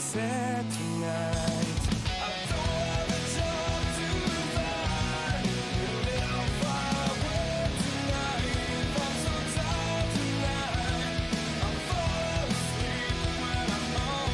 said tonight, I don't have a job to find, and I'll fly away tonight. I'm so tired tonight, I'll fall asleep when I'm home.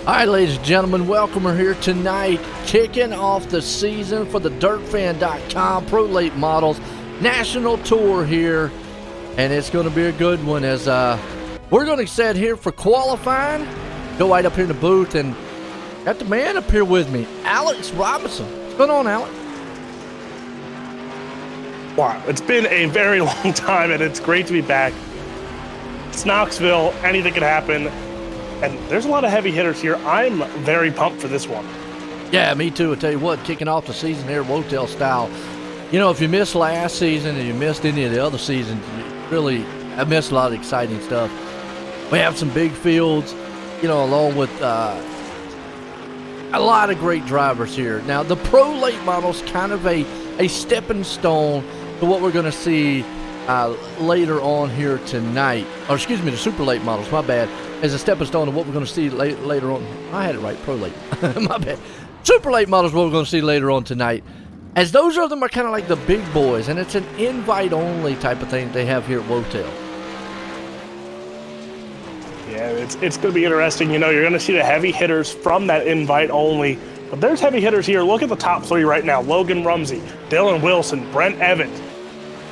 All right, ladies and gentlemen, welcome. We're here tonight, kicking off the season for the DirtFan.com Pro Late Models National Tour here, and it's going to be a good one as we're going to set here for qualifying. Go right up here in the booth and got the man up here with me, Alex Robinson. What's going on, Alex? Wow, it's been a very long time, and it's great to be back. It's Knoxville. Anything can happen. And there's a lot of heavy hitters here. I'm very pumped for this one. Yeah, me too. I tell you what, kicking off the season here, Wotel style. You know, if you missed last season and you missed any of the other seasons, I missed a lot of exciting stuff. We have some big fields, you know, along with a lot of great drivers here. Now, the Pro Late Models kind of a stepping stone to what we're going to see later on here tonight. Or excuse me, the Super Late Models, my bad. As a stepping stone to what we're going to see later on. I had it right, Pro Late. My bad. Super Late Models, what we're going to see later on tonight. As those of them are kind of like the big boys, and it's an invite-only type of thing they have here at Wotel. Yeah, it's going to be interesting. You know, you're going to see the heavy hitters from that invite-only. But there's heavy hitters here. Look at the top three right now. Logan Rumsey, Dylan Wilson, Brent Evans.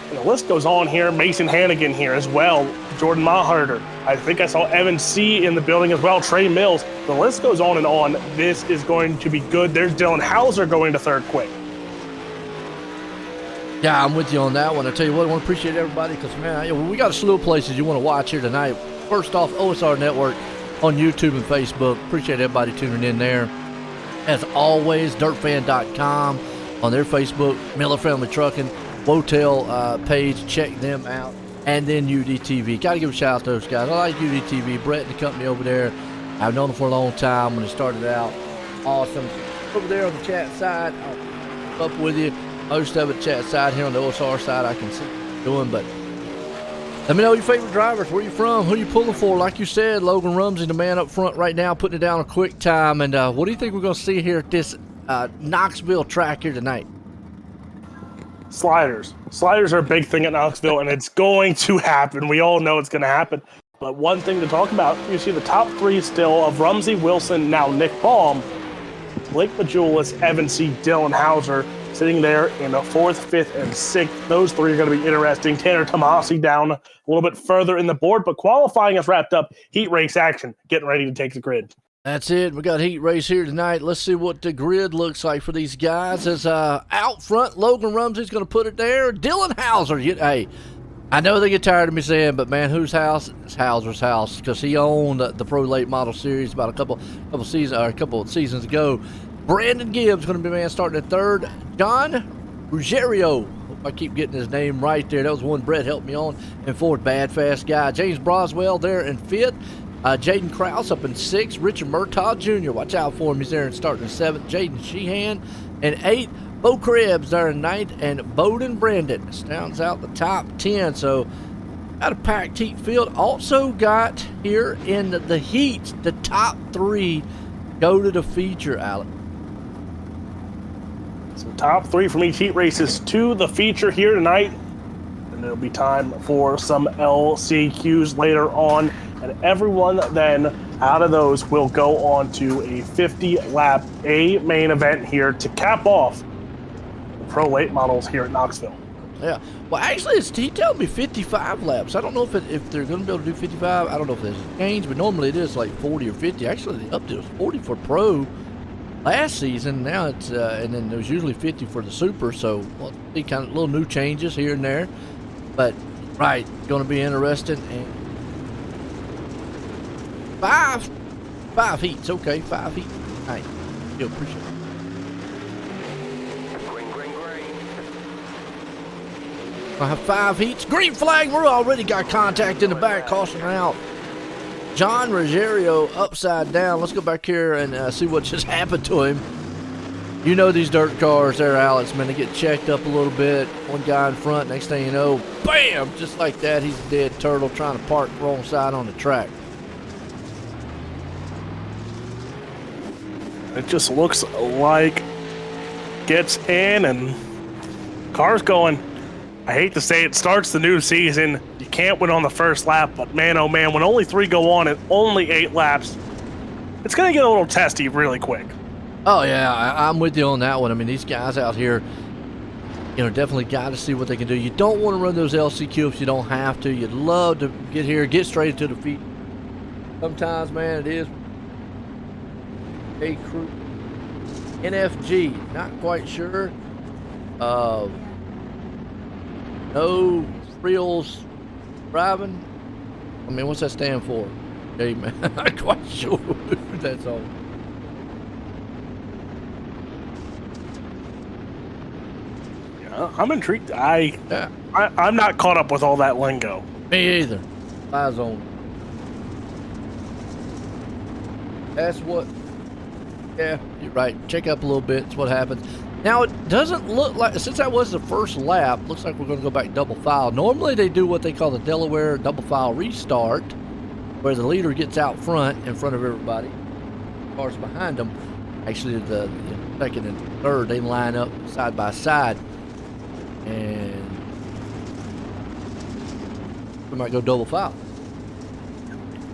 And the list goes on here. Mason Hannigan here as well. Jordan Maharder. I think I saw Evan C. in the building as well. Trey Mills. The list goes on and on. This is going to be good. There's Dylan Hauser going to third quick. Yeah, I'm with you on that one. I tell you what, I want to appreciate everybody because, man, we got a slew of places you want to watch here tonight. First off, OSR Network on YouTube and Facebook. Appreciate everybody tuning in there. As always, DirtFan.com on their Facebook, Miller Family Trucking, Wotel page. Check them out. And then UDTV. Got to give a shout out to those guys. I like UDTV. Brett and the company over there. I've known them for a long time when it started out. Awesome. Over there on the chat side, I'll up with you. Most of it chat side here on the OSR side I can see what you're doing. But let me know your favorite drivers. Where you from? Who you pulling for? Like you said, Logan Rumsey, the man up front right now, putting it down a quick time. And what do you think we're going to see here at this Knoxville track here tonight? Sliders. Sliders are a big thing at Knoxville, and it's going to happen. We all know it's going to happen. But one thing to talk about, you see the top three still of Rumsey, Wilson, now Nick Baum, Blake Majulis, Evan C., Dylan Hauser, sitting there in the fourth, fifth, and sixth. Those three are going to be interesting. Tanner Tomasi down a little bit further in the board, but qualifying is wrapped up. Heat race action, getting ready to take the grid. That's it. We got a heat race here tonight. Let's see what the grid looks like for these guys. As out front, Logan Rumsey's going to put it there. Dylan Hauser, hey, I know they get tired of me saying, but man, whose house? It's Hauser's house, because he owned the Pro Late Model Series about a couple seasons ago. Brandon Gibbs going to be man starting at third. John Ruggiero, hope I keep getting his name right there. That was one Brett helped me on. And fourth, Bad Fast Guy. James Broswell there in fifth. Jaden Krause up in sixth. Richard Murtaugh Jr., watch out for him. He's there and starting in seventh. Jaden Sheehan in eighth. Bo Krebs there in ninth. And Bowden Brandon rounds out the top 10. So, got a packed heat field. Also got here in the heats, the top 3 go to the feature, Alec. So top 3 from each heat races to the feature here tonight. And it'll be time for some LCQs later on. And everyone then out of those will go on to a 50-lap A main event here to cap off the Pro Late Models here at Knoxville. Yeah. Well, actually, he told me 55 laps. I don't know if they're going to be able to do 55. I don't know if there's a change, but normally it is like 40 or 50. Actually, they upped it. It was 40 for Pro last season. Now it's, and then there's usually 50 for the Super. So, we'll see kind of little new changes here and there. But, right, going to be interesting. And five heats. Okay, 5 heats. All right. Still appreciate it. I have 5 heats. Green flag. We're already got contact in the back. Caution out. John Ruggiero upside down. Let's go back here and see what just happened to him. You know these dirt cars there, Alex, man. They get checked up a little bit. One guy in front. Next thing you know, bam! Just like that, he's a dead turtle trying to park wrong side on the track. It just looks like gets in and car's going. I hate to say it starts the new season. You can't win on the first lap, but man, oh man, when only 3 go on and only 8 laps, it's going to get a little testy really quick. Oh, yeah, I'm with you on that one. I mean, these guys out here, you know, definitely got to see what they can do. You don't want to run those LCQ if you don't have to. You'd love to get here, get straight to the feet. Sometimes, man, it is a crew. NFG, not quite sure. No frills driving. I mean, what's that stand for? Hey, man, I'm not quite sure. That's all. Yeah, I'm intrigued. I'm not caught up with all that lingo. Me either. Eyes on. That's what. Yeah, you're right. Check up a little bit. That's what happens. Now, it doesn't look like, since that was the first lap, looks like we're going to go back double file. Normally, they do what they call the Delaware double file restart, where the leader gets out front, in front of everybody. Cars behind them. Actually, the second and third, they line up side by side. And we might go double file.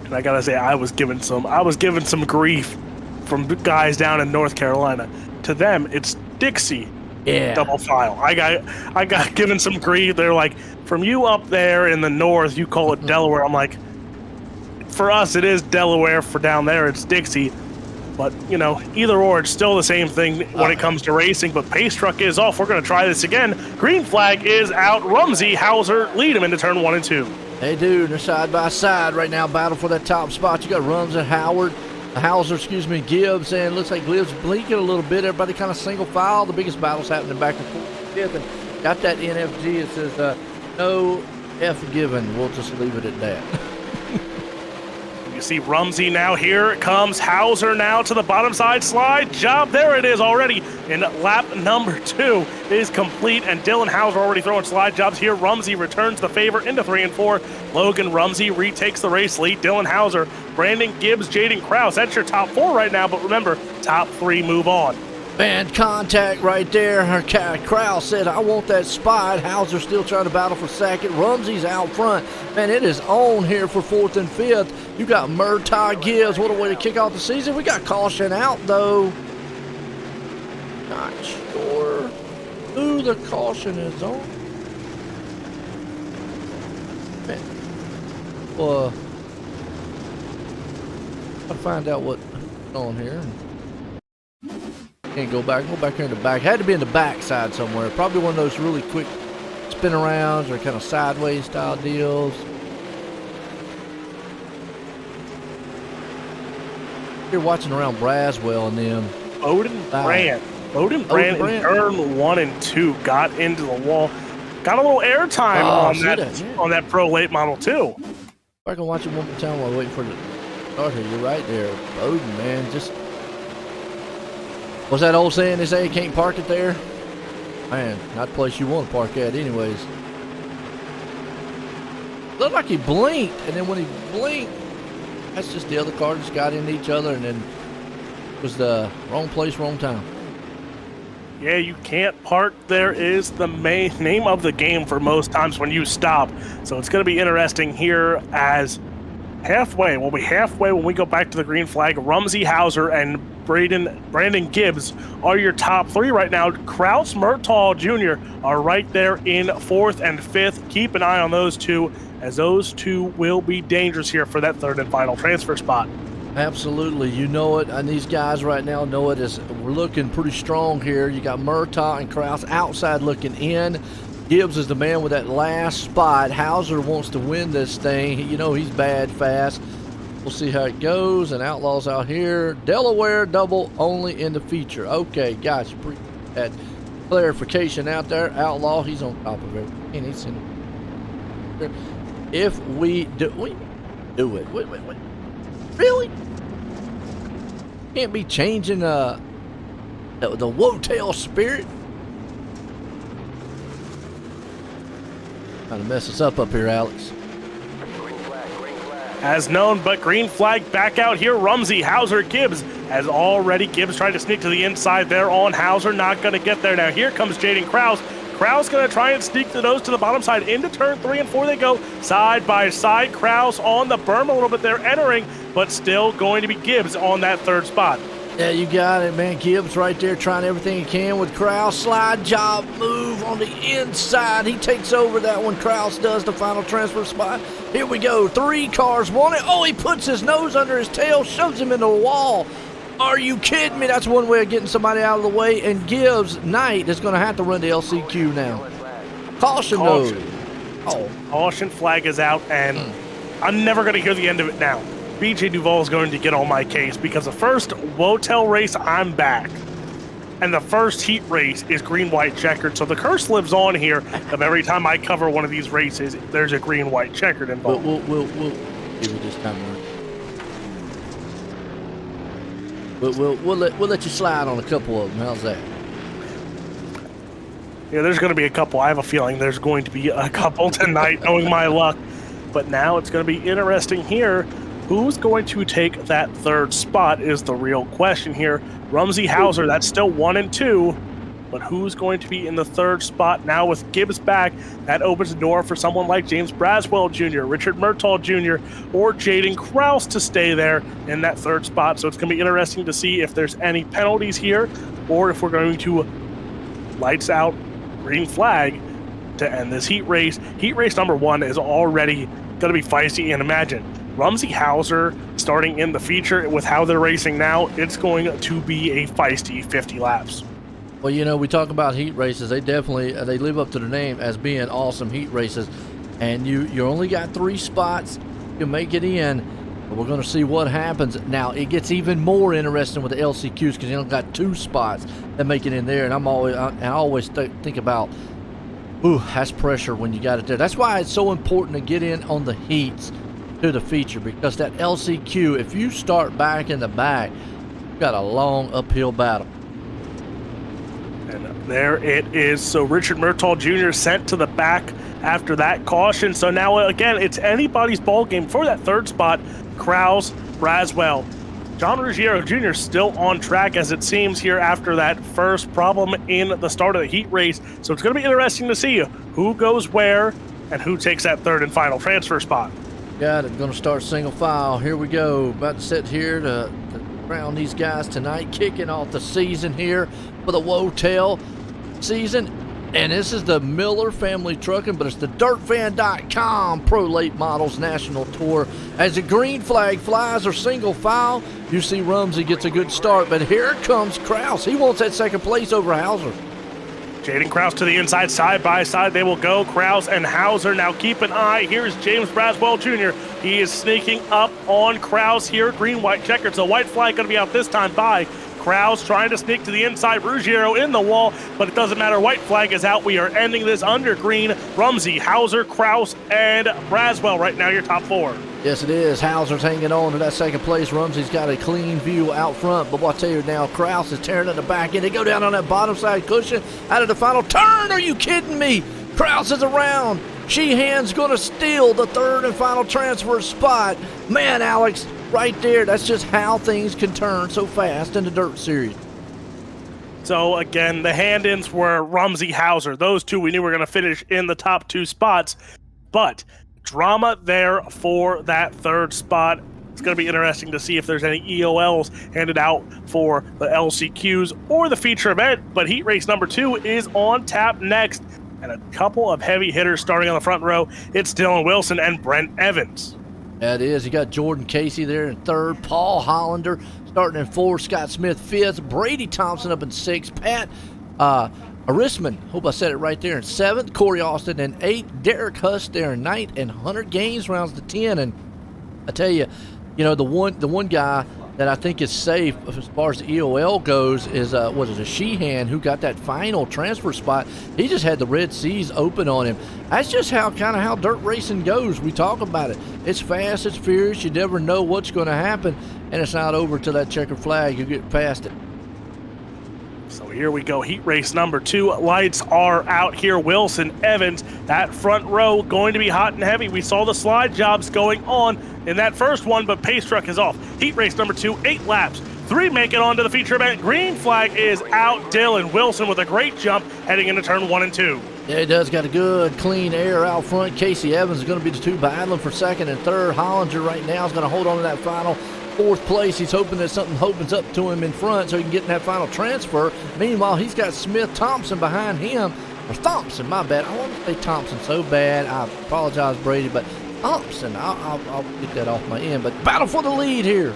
And I gotta say, I was given some grief from guys down in North Carolina. To them, it's Dixie. Yeah. Double file. I got given some grief. They're like, from you up there in the north, you call it Delaware. I'm like, for us, it is Delaware. For down there, it's Dixie. But, you know, either or, it's still the same thing when it comes to racing. But pace truck is off. We're going to try this again. Green flag is out. Rumsey, Hauser lead him into turn 1 and 2. They do. They're side by side right now. Battle for that top spot. You got Rumsey, Hauser, Gibbs, and looks like Gibbs blinking a little bit. Everybody kind of single file. The biggest battle's happening back and forth. Fifth, and got that NFG. It says no F given. We'll just leave it at that. You see Rumsey now. Here it comes Hauser now to the bottom side slide job. There it is already in lap number 2 is complete, and Dylan Hauser already throwing slide jobs here. Rumsey returns the favor into 3 and 4. Logan Rumsey retakes the race lead. Dylan Hauser, Brandon Gibbs, Jaden Krause. That's your top 4 right now, but remember, top 3 move on. Man, contact right there. Krause said, I want that spot. Hauser still trying to battle for second. Rumsey's out front. Man, it is on here for 4th and 5th. You got Murtaugh, Gibbs. What a way to kick off the season. We got caution out, though. Not sure who the caution is on. Man. Well, I'll find out what's on here. Can't go back. Go back here in the back. Had to be in the back side somewhere. Probably one of those really quick spin arounds or kind of sideways style deals. You're watching around Braswell and them. Bowden Brand in turn 1 and 2 got into the wall. Got a little airtime on that pro late model too. I can watch it one more time while I wait for the start here. You're right there. Bowden, man. Just. What's that old saying? They say you can't park it there? Man, not the place you want to park at, anyways. Looked like he blinked, and then when he blinked, that's just the other car just got into each other, and then it was the wrong place, wrong time. Yeah, you can't park there is the main name of the game for most times when you stop. So it's going to be interesting here as we'll be halfway when we go back to the green flag. Rumsey Hauser and Brandon Gibbs are your top 3 right now. Kraus Murtaugh Jr. are right there in 4th and 5th. Keep an eye on those two, as those two will be dangerous here for that 3rd and final transfer spot. Absolutely, you know it, and these guys right now know it. We're looking pretty strong here. You got Murtaugh and Kraus outside looking in. Gibbs is the man with that last spot. Hauser wants to win this thing. You know he's bad fast. We'll see how it goes. And Outlaw's out here. Delaware double only in the feature. Okay, guys, that clarification out there. Outlaw, he's on top of everything. And he's in. If we do it. Wait. Really? Can't be changing the Wotel spirit. Trying to mess us up here, Alex. Green flag. As known, but green flag back out here. Rumsey, Hauser, Gibbs. As already, Gibbs tried to sneak to the inside there on Hauser. Not going to get there. Now here comes Jaden Kraus. Kraus going to try and sneak the nose to the bottom side. Into turn 3 and 4 they go. Side by side. Kraus on the berm a little bit there, entering, but still going to be Gibbs on that 3rd spot. Yeah, you got it, man. Gibbs right there trying everything he can with Kraus. Slide job move on the inside. He takes over that one. Kraus does the final transfer spot. Here we go. 3 cars want it. Oh, he puts his nose under his tail, shoves him into the wall. Are you kidding me? That's one way of getting somebody out of the way. And Gibbs, Knight, is going to have to run the LCQ now. Caution nose. Oh. Caution flag is out, and I'm never going to hear the end of it now. BJ Duval is going to get on my case because the first Wotel race, I'm back. And the first heat race is green-white checkered. So the curse lives on here of every time I cover one of these races, there's a green-white checkered involved. We'll give it this time around. We'll let you slide on a couple of them. How's that? Yeah, there's going to be a couple. I have a feeling there's going to be a couple tonight, knowing my luck. But now it's going to be interesting here. Who's going to take that 3rd spot is the real question here. Rumsey Hauser, that's still 1 and 2. But who's going to be in the 3rd spot now with Gibbs back? That opens the door for someone like James Braswell Jr., Richard Murtaugh Jr., or Jaden Kraus to stay there in that 3rd spot. So it's going to be interesting to see if there's any penalties here or if we're going to lights out green flag to end this heat race. Heat race number 1 is already going to be feisty, and imagine Rumsey Hauser starting in the feature with how they're racing now. It's going to be a feisty 50 laps. Well, you know, we talk about heat races. They definitely they live up to their name as being awesome heat races. And you only got 3 spots. You make it in. But we're going to see what happens. Now, it gets even more interesting with the LCQs because you only got 2 spots that make it in there. And I always think about, ooh, that's pressure when you got it there. That's why it's so important to get in on the heats to the feature, because that LCQ, if you start back in the back, you've got a long uphill battle. And there it is. So Richard Murtaugh Jr. sent to the back after that caution. So now, again, it's anybody's ball game for that 3rd spot. Kraus, Braswell. John Ruggiero Jr. still on track, as it seems, here after that first problem in the start of the heat race. So it's going to be interesting to see who goes where and who takes that 3rd and final transfer spot. Got it. Going to start single file. Here we go. About to sit here to crown these guys tonight. Kicking off the season here for the Wotel season. And this is the Miller Family Trucking, but it's the DirtFan.com Pro Late Models National Tour. As the green flag flies or single file, you see Rumsey gets a good start. But here comes Kraus. He wants that 2nd place over Hauser. Jaden Krause to the inside, side by side they will go. Krause and Hauser. Now keep an eye. Here's James Braswell Jr. He is sneaking up on Krause here. Green-white checkered, so white flag going to be out this time by Krause, trying to sneak to the inside. Ruggiero in the wall, but it doesn't matter. White flag is out. We are ending this under green. Rumsey, Hauser, Krause, and Braswell right now your top 4. Yes, it is. Hauser's hanging on to that second place. Rumsey's got a clean view out front. But what I tell you now, Krause is tearing at the back end. They go down on that bottom side cushion out of the final turn. Are you kidding me? Krause is around. Sheehan's going to steal the third and final transfer spot. Man, Alex, right there, that's just how things can turn so fast in the Dirt Series. So, again, the hand-ins were Rumsey, Hauser. Those two we knew were going to finish in the top 2 spots. But drama there for that third spot. It's going to be interesting to see if there's any EOLs handed out for the LCQs or the feature event. But heat race number 2 is on tap next. And a couple of heavy hitters starting on the front row. It's Dylan Wilson and Brent Evans. Yeah, it is. You got Jordan Casey there in third. Paul Hollander starting in 4th. Scott Smith 5th. Brady Thompson up in 6th. Pat Arisman, hope I said it right there, in 7th. Corey Austin in 8th. Derek Huss there in 9th. And Hunter Gaines rounds the 10. And I tell you, the one guy that I think is safe as far as the EOL goes is a Sheehan, who got that final transfer spot. He just had the Red Seas open on him. That's just how dirt racing goes. We talk about it. It's fast, it's furious. You never know what's going to happen, and it's not over till that checkered flag. You get past it. So here we go, heat race number 2. Lights are out here. Wilson, Evans, that front row going to be hot and heavy. We saw the slide jobs going on in that first one, but pace truck is off. Heat race number 2, 8 laps. 3 make it onto the feature event. Green flag is out. Dylan Wilson with a great jump heading into turn 1 and 2. Yeah, he does got a good, clean air out front. Casey Evans is going to be the 2 battling for 2nd and 3rd. Hollinger right now is going to hold on to that final 4th place. He's hoping that something opens up to him in front so he can get in that final transfer. Meanwhile, he's got Smith Thompson behind him. Or Thompson, my bad. I want to say Thompson so bad. I apologize, Brady, but Thompson, I'll get that off my end. But battle for the lead here.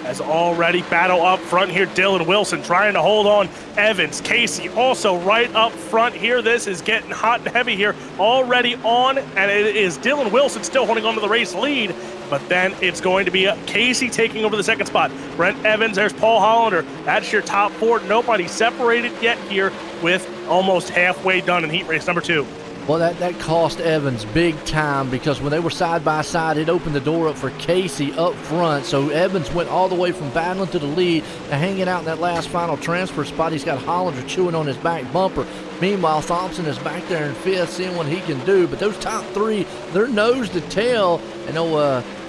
As already battle up front here, Dylan Wilson trying to hold on. Evans, Casey also right up front here. This is getting hot and heavy here. Already on, and it is Dylan Wilson still holding on to the race lead. But then it's going to be Casey taking over the 2nd spot. Brent Evans, there's Paul Hollander. That's your top 4. Nobody separated yet here with almost halfway done in heat race number 2. Well, that cost Evans big time, because when they were side by side, it opened the door up for Casey up front. So Evans went all the way from battling to the lead to hanging out in that last final transfer spot. He's got Hollander chewing on his back bumper. Meanwhile, Thompson is back there in 5th, seeing what he can do. But those top 3, they're nose to tail. And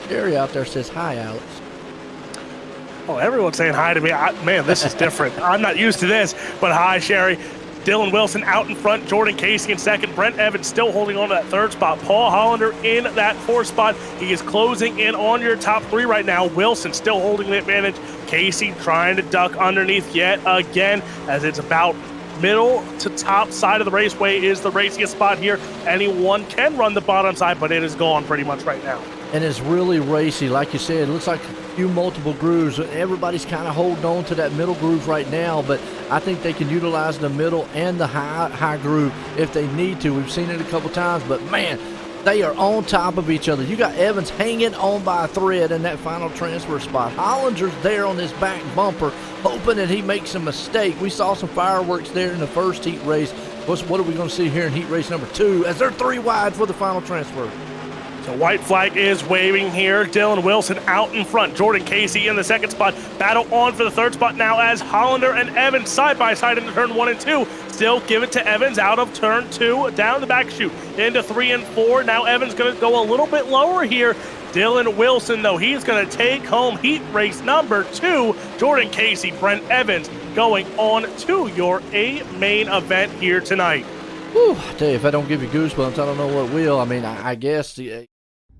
Jerry out there says, "Hi, Alex." Oh, everyone's saying hi to me. Man, this is different. I'm not used to this, but hi, Sherry. Dylan Wilson out in front, Jordan Casey in 2nd, Brent Evans still holding on to that 3rd spot, Paul Hollander in that 4th spot. He is closing in on your top 3 right now. Wilson still holding the advantage. Casey trying to duck underneath yet again, as it's about middle to top side of the raceway is the raciest spot here. Anyone can run the bottom side, but it is gone pretty much right now. And it's really racy. Like you said, it looks like a few multiple grooves. Everybody's kind of holding on to that middle groove right now, but I think they can utilize the middle and the high groove if they need to. We've seen it a couple times, but man, they are on top of each other. You got Evans hanging on by a thread in that final transfer spot. Hollinger's there on his back bumper, hoping that he makes a mistake. We saw some fireworks there in the first heat race. What are we going to see here in heat race number 2 as they're 3 wide for the final transfer? The white flag is waving here. Dylan Wilson out in front. Jordan Casey in the 2nd spot. Battle on for the 3rd spot now as Hollander and Evans side by side into turn 1 and 2. Still give it to Evans out of turn 2, down the back chute into 3 and 4. Now Evans going to go a little bit lower here. Dylan Wilson, though, he's going to take home heat race number 2. Jordan Casey, Brent Evans going on to your main event here tonight. Whew, I tell you, if I don't give you goosebumps, I don't know what will. I mean, I guess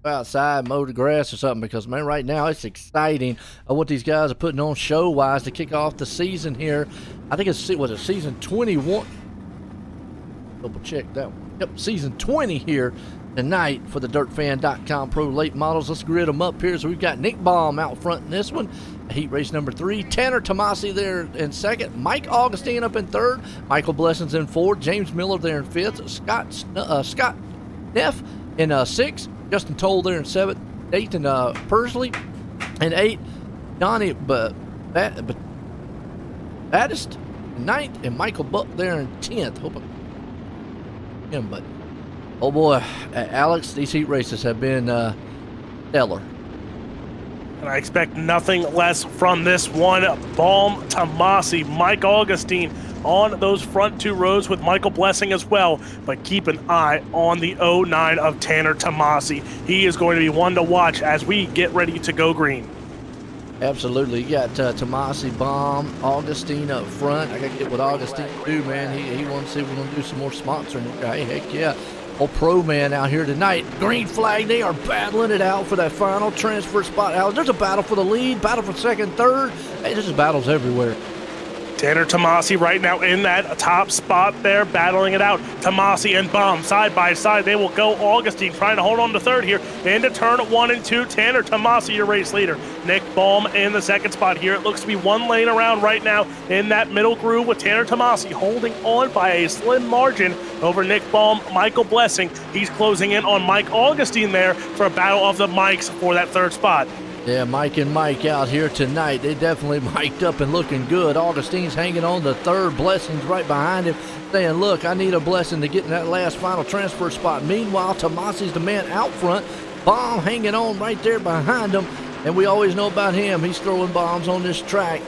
outside, mow the grass or something, because, man, right now it's exciting what these guys are putting on show-wise to kick off the season here. I think it's, season 21? Double check that one. Yep, season 20 here tonight for the DirtFan.com Pro Late Models. Let's grid them up here. So we've got Nick Baum out front in this one. Heat race number 3. Tanner Tomasi there in second. Mike Augustine up in third. Michael Blessings in fourth. James Miller there in fifth. Scott Neff in sixth. Justin Toll there in seventh. Nathan Persley in eighth. Donnie Baddest in ninth. And Michael Buck there in 10th. Hope him, but oh boy, Alex, these heat races have been stellar. And I expect nothing less from this one. Baum, Tomasi, Mike Augustine on those front 2 rows with Michael Blessing as well. But keep an eye on the 09 of Tanner Tomasi. He is going to be one to watch as we get ready to go green. Absolutely. You got Tomasi, Baum, Augustine up front. I got to get what Augustine do, man. He wants to see if we're going to do some more sponsoring. Hey, heck yeah. Old pro man out here tonight. Green flag, they are battling it out for that final transfer spot. Alex, there's a battle for the lead, battle for second, third. Hey, there's just battles everywhere. Tanner Tomasi right now in that top spot there, battling it out. Tomasi and Baum side by side. They will go. Augustine trying to hold on to third here. Into turn 1 and 2. Tanner Tomasi, your race leader. Nick Baum in the second spot here. It looks to be 1 lane around right now in that middle groove with Tanner Tomasi holding on by a slim margin over Nick Baum. Michael Blessing, he's closing in on Mike Augustine there for a battle of the mics for that third spot. Yeah, Mike and Mike out here tonight. They definitely mic'd up and looking good. Augustine's hanging on the third. Blessing's right behind him, saying, look, I need a blessing to get in that last final transfer spot. Meanwhile, Tomasi's the man out front. Baum hanging on right there behind him. And we always know about him. He's throwing bombs on this track.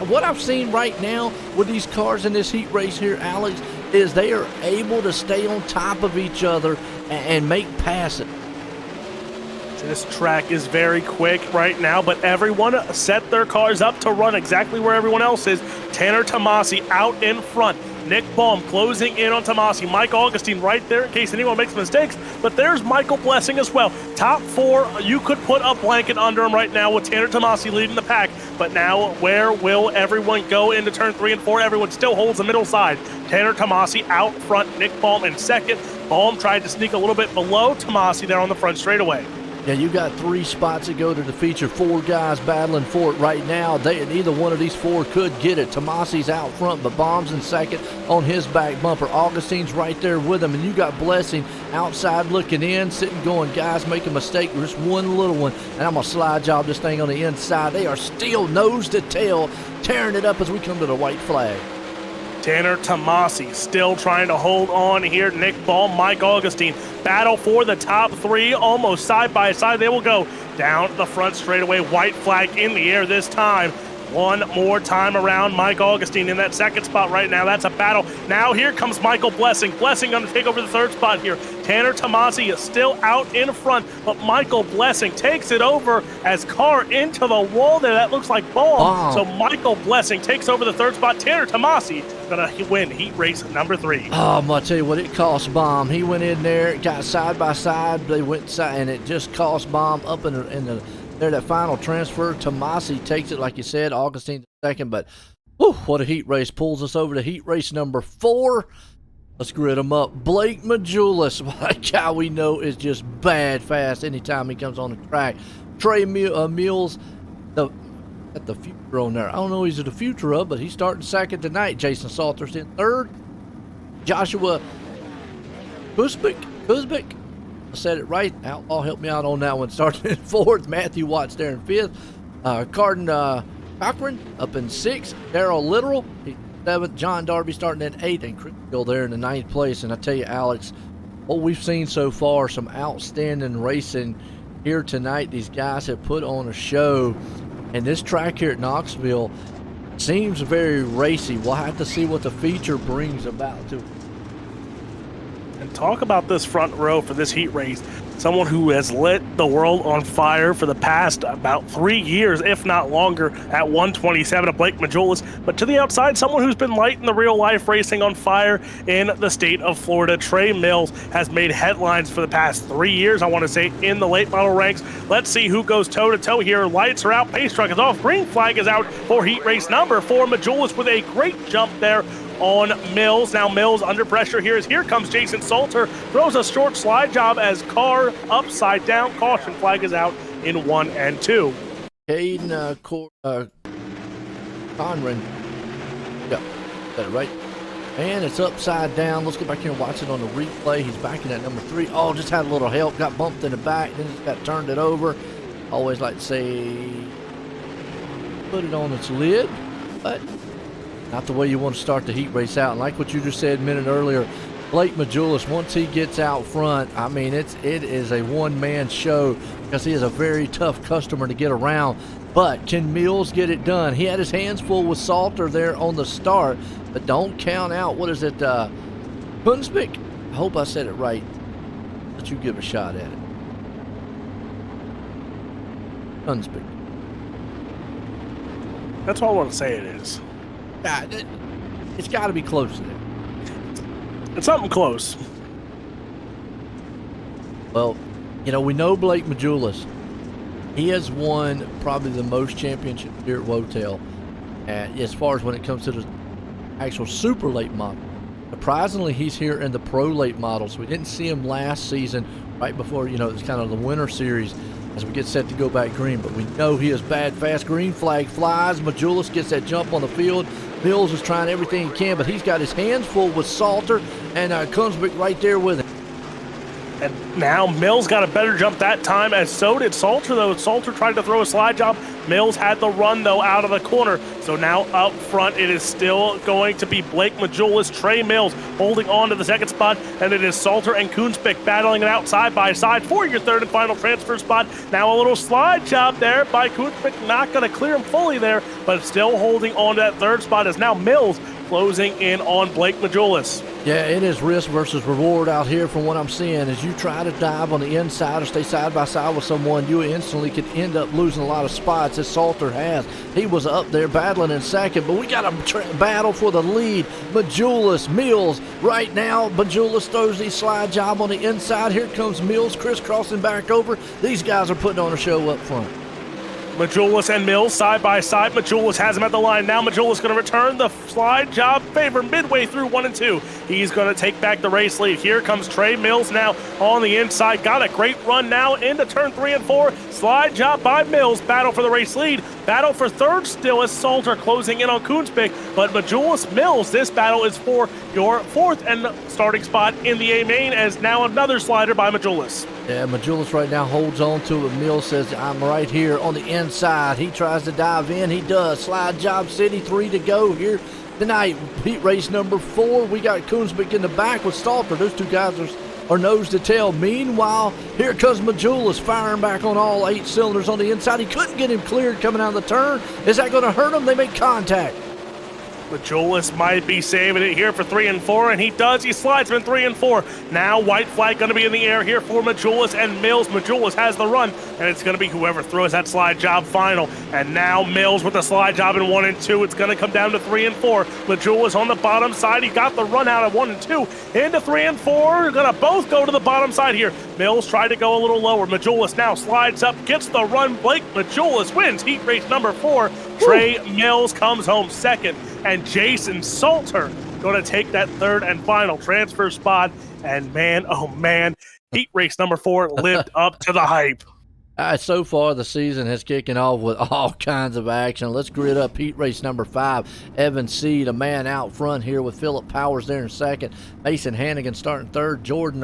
What I've seen right now with these cars in this heat race here, Alex, is they are able to stay on top of each other and make passes. This track is very quick right now, but everyone set their cars up to run exactly where everyone else is. Tanner Tomasi out in front. Nick Baum closing in on Tomasi. Mike Augustine right there in case anyone makes mistakes. But there's Michael Blessing as well. Top 4, you could put a blanket under him right now with Tanner Tomasi leading the pack. But now where will everyone go into turn 3 and 4? Everyone still holds the middle side. Tanner Tomasi out front. Nick Baum in second. Baum tried to sneak a little bit below Tomasi there on the front straightaway. Yeah, you got 3 spots to go to the feature. 4 guys battling for it right now. Neither one of these 4 could get it. Tomasi's out front, but Baum's in second on his back bumper. Augustine's right there with him, and you got Blessing outside looking in, sitting going, guys, make a mistake. Just one little one, and I'm going to slide job this thing on the inside. They are still nose to tail, tearing it up as we come to the white flag. Tanner Tomasi still trying to hold on here. Nick Baum, Mike Augustine. Battle for the top 3, almost side by side. They will go down the front straightaway. White flag in the air this time. One more time around. Mike Augustine in that second spot right now. That's a battle. Now here comes Michael Blessing. Blessing going to take over the third spot here. Tanner Tomasi is still out in front, but Michael Blessing takes it over as car into the wall there. That looks like Baum. So Michael Blessing takes over the third spot. Tanner Tomasi going to win heat race number 3. Oh, I'm going to tell you what, it cost Baum. He went in there, got side by side. They went side, and it just cost Baum up in the there, that final transfer. Tomasi takes it, like you said. Augustine second, but whew, what a heat race. Pulls us over to heat race number 4. Let's grid him up. Blake Majulis, a guy we know is just bad fast anytime he comes on the track. Trey Mills, at the future on there. I don't know who he's the future of, but he's starting second tonight. Jason Salters in third. Joshua Kuzbik. I said it right. Outlaw help me out on that one. Starting in fourth. Matthew Watts there in fifth. Carden Cochran up in sixth. Darrell Literal seventh. John Darby starting in eighth. And Chris Gill there in the ninth place. And I tell you, Alex, what we've seen so far, some outstanding racing here tonight. These guys have put on a show. And this track here at Knoxville seems very racy. We'll have to see what the feature brings about to it. And talk about this front row for this heat race. Someone who has lit the world on fire for the past about 3 years, if not longer, at 127 of Blake Majulis. But to the outside, someone who's been lighting the real life racing on fire in the state of Florida. Trey Mills has made headlines for the past 3 years, I want to say, in the late model ranks. Let's see who goes toe to toe here. Lights are out, pace truck is off, green flag is out for heat race number 4. Majulis with a great jump there on Mills. Now Mills under pressure here as here comes Jason Salter. Throws a short slide job as car upside down. Caution flag is out in 1 and 2. Caden Conran. Yeah, got it right. And it's upside down. Let's go back here and watch it on the replay. He's backing at number 3. Oh, just had a little help. Got bumped in the back. Then just got turned it over. Always like to say, put it on its lid. But not the way you want to start the heat race out. And like what you just said a minute earlier, Blake Majulis, once he gets out front, I mean, it is a one-man show because he is a very tough customer to get around. But can Mills get it done? He had his hands full with Salter there on the start, but don't count out, what is it, Kunzvik? I hope I said it right. Let you give a shot at it. Kunzvik. That's all I want to say it is. It's got to be close to there. It's something close. Well, you know, we know Blake Majulis. He has won probably the most championships here at Wotel, as far as when it comes to the actual super late model. Surprisingly, he's here in the pro late models. We didn't see him last season, right before, you know, it's kind of the winter series as we get set to go back green. But we know he is bad fast. Green flag flies. Majulis gets that jump on the field. Mills is trying everything he can, but he's got his hands full with Salter and Kunzvik right there with him. And now Mills got a better jump that time, as so did Salter, though. Salter tried to throw a slide job. Mills had the run, though, out of the corner. So now up front, it is still going to be Blake Majulis, Trey Mills holding on to the second spot, and it is Salter and Kunzvik battling it out side by side for your third and final transfer spot. Now a little slide job there by Kunzvik, not going to clear him fully there, but still holding on to that third spot as now Mills closing in on Blake Majulis. Yeah, it is risk versus reward out here from what I'm seeing. As you try to dive on the inside or stay side by side with someone, you instantly could end up losing a lot of spots, as Salter has. He was up there battling in second, but we got a battle for the lead. Majulis, Mills, right now, Majulis throws the slide job on the inside. Here comes Mills crisscrossing back over. These guys are putting on a show up front. Majulis and Mills side by side. Majulis has him at the line. Now Majulis going to return the slide job favor midway through 1 and 2. He's going to take back the race lead. Here comes Trey Mills now on the inside. Got a great run now into turn 3 and 4. Slide job by Mills. Battle for the race lead. Battle for third still as Salter closing in on Kunzvik. But Majulis Mills, this battle is for your fourth and starting spot in the A main, as now another slider by Majulis. Yeah, Majulis right now holds on to it. Mills says, I'm right here on the inside. He tries to dive in. He does. Slide job city, 3 to go here tonight. Heat race number 4. We got Kunzvik in the back with Salter. Those two guys are nose to tail. Meanwhile, here comes Majulis firing back on all 8 cylinders on the inside. He couldn't get him cleared coming out of the turn. Is that going to hurt him? They make contact. Majulis might be saving it here for 3 and 4, and he does. He slides him in 3 and 4. Now white flag going to be in the air here for Majulis and Mills. Majulis has the run, and it's going to be whoever throws that slide job final. And now Mills with the slide job in 1 and 2. It's going to come down to 3 and 4. Majulis on the bottom side. He got the run out of 1 and 2 into 3 and 4. They're going to both go to the bottom side here. Mills tried to go a little lower. Majulis now slides up, gets the run. Blake Majulis wins heat race number 4. Trey Mills comes home second, and Jason Salter going to take that third and final transfer spot. And man, oh man, heat race number 4 lived up to the hype. So far, the season has kicking off with all kinds of action. Let's grid up heat race number 5. Evan Seed, a man out front here with Philip Powers there in second. Mason Hannigan starting third. Jordan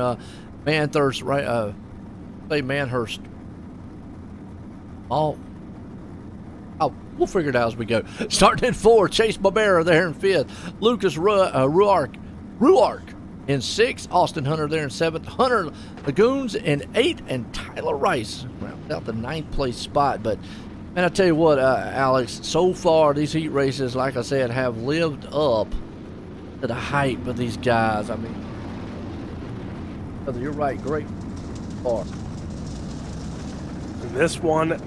Manhurst, Manhurst. We'll figure it out as we go. Starting in 4, Chase Barbera there in 5th. Lucas Ruark in 6th. Austin Hunter there in 7th. Hunter Lagoons in 8th. And Tyler Rice rounds out the 9th place spot. But, man, I tell you what, Alex, so far these heat races, like I said, have lived up to the hype of these guys. I mean, you're right, great far. This one,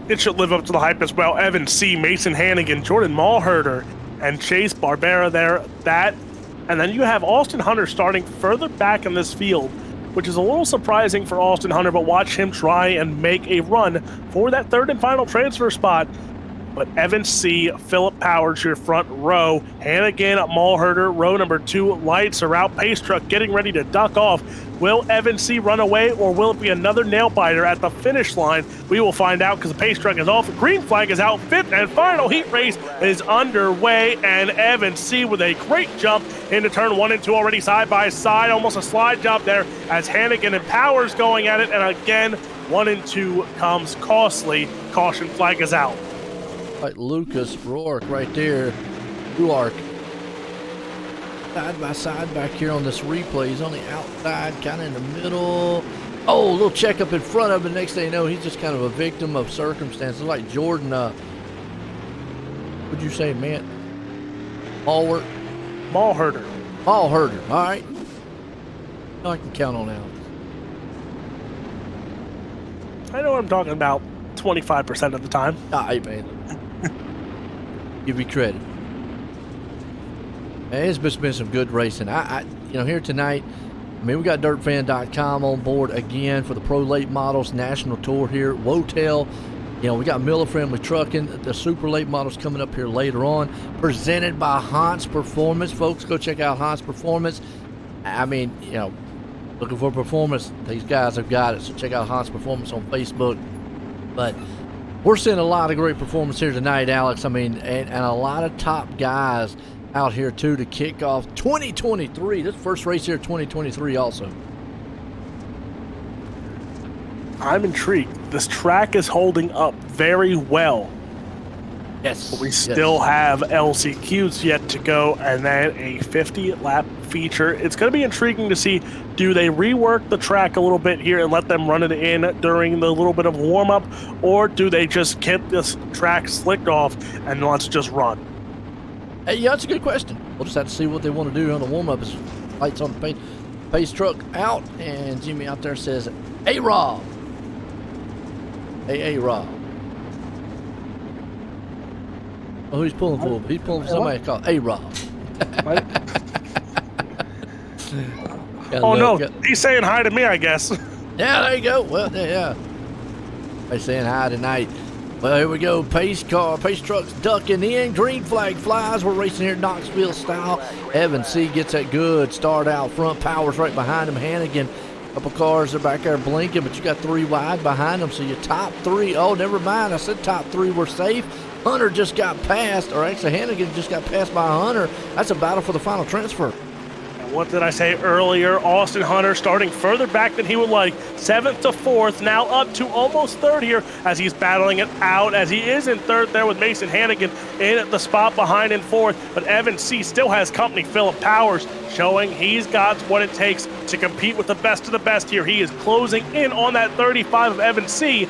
it should live up to the hype as well. Evan C., Mason Hannigan, Jordan Malherder, and Chase Barbera there. And then you have Austin Hunter starting further back in this field, which is a little surprising for Austin Hunter, but watch him try and make a run for that third and final transfer spot. But Evan C., Philip Powers, your front row. Hannigan, Malherder, row number 2. Lights are out. Pace truck getting ready to duck off. Will Evan C. run away, or will it be another nail biter at the finish line? We will find out, because the pace truck is off. Green flag is out. Fifth and final heat race is underway, and Evan C. with a great jump into turn 1 and 2 already side by side. Almost a slide job there as Hannigan and Powers going at it, and again, 1 and 2 comes costly. Caution flag is out. Like Lucas Rourke right there. Rourke. Side by side back here on this replay. He's on the outside, kind of in the middle. Oh, a little checkup in front of him. Next thing you know, he's just kind of a victim of circumstances. Like Jordan, what'd you say, Matt? Malherder. Malherder. Malherder. All right. I can count on Alex. I know what I'm talking about 25% of the time. All right, man. Give you credit. Man, it's been some good racing. Here tonight, I mean, we got DirtFan.com on board again for the Pro Late Models National Tour here at Wotel. We got Miller Friendly Trucking, the Super Late Models coming up here later on, presented by Hans Performance. Folks, go check out Hans Performance. I mean, looking for performance, these guys have got it. So check out Hans Performance on Facebook. But we're seeing a lot of great performance here tonight, Alex. I mean, and a lot of top guys out here, too, to kick off 2023. This first race here, 2023 also. I'm intrigued. This track is holding up very well. Yes. But we still have LCQs yet to go, and then a 50-lap feature. It's going to be intriguing to see, do they rework the track a little bit here and let them run it in during the little bit of warm-up, or do they just get this track slicked off and let's just run? Hey, yeah, that's a good question. We'll just have to see what they want to do on the warm-up. As lights on the pace truck out, and Jimmy out there says, "Hey, Rob." Hey, Rob. Oh, who's pulling for? He's pulling for somebody called A-Rob. Oh, no. He's saying hi to me, I guess. Yeah, there you go. Well, yeah. They're saying hi tonight. Well, here we go. Pace trucks ducking in. Green flag flies. We're racing here Knoxville style. Evan C. gets that good start out front. Powers right behind him. Hannigan. Couple cars are back there blinking, but you got 3 wide behind them, so your top 3. Oh, never mind. I said top 3 were safe. Hunter just got passed, or actually Hannigan just got passed by Hunter. That's a battle for the final transfer. What did I say earlier? Austin Hunter starting further back than he would like. 7th to 4th, now up to almost 3rd here as he's battling it out, as he is in 3rd there with Mason Hannigan in the spot behind in 4th. But Evan C. still has company. Philip Powers showing he's got what it takes to compete with the best of the best here. He is closing in on that 35 of Evan C.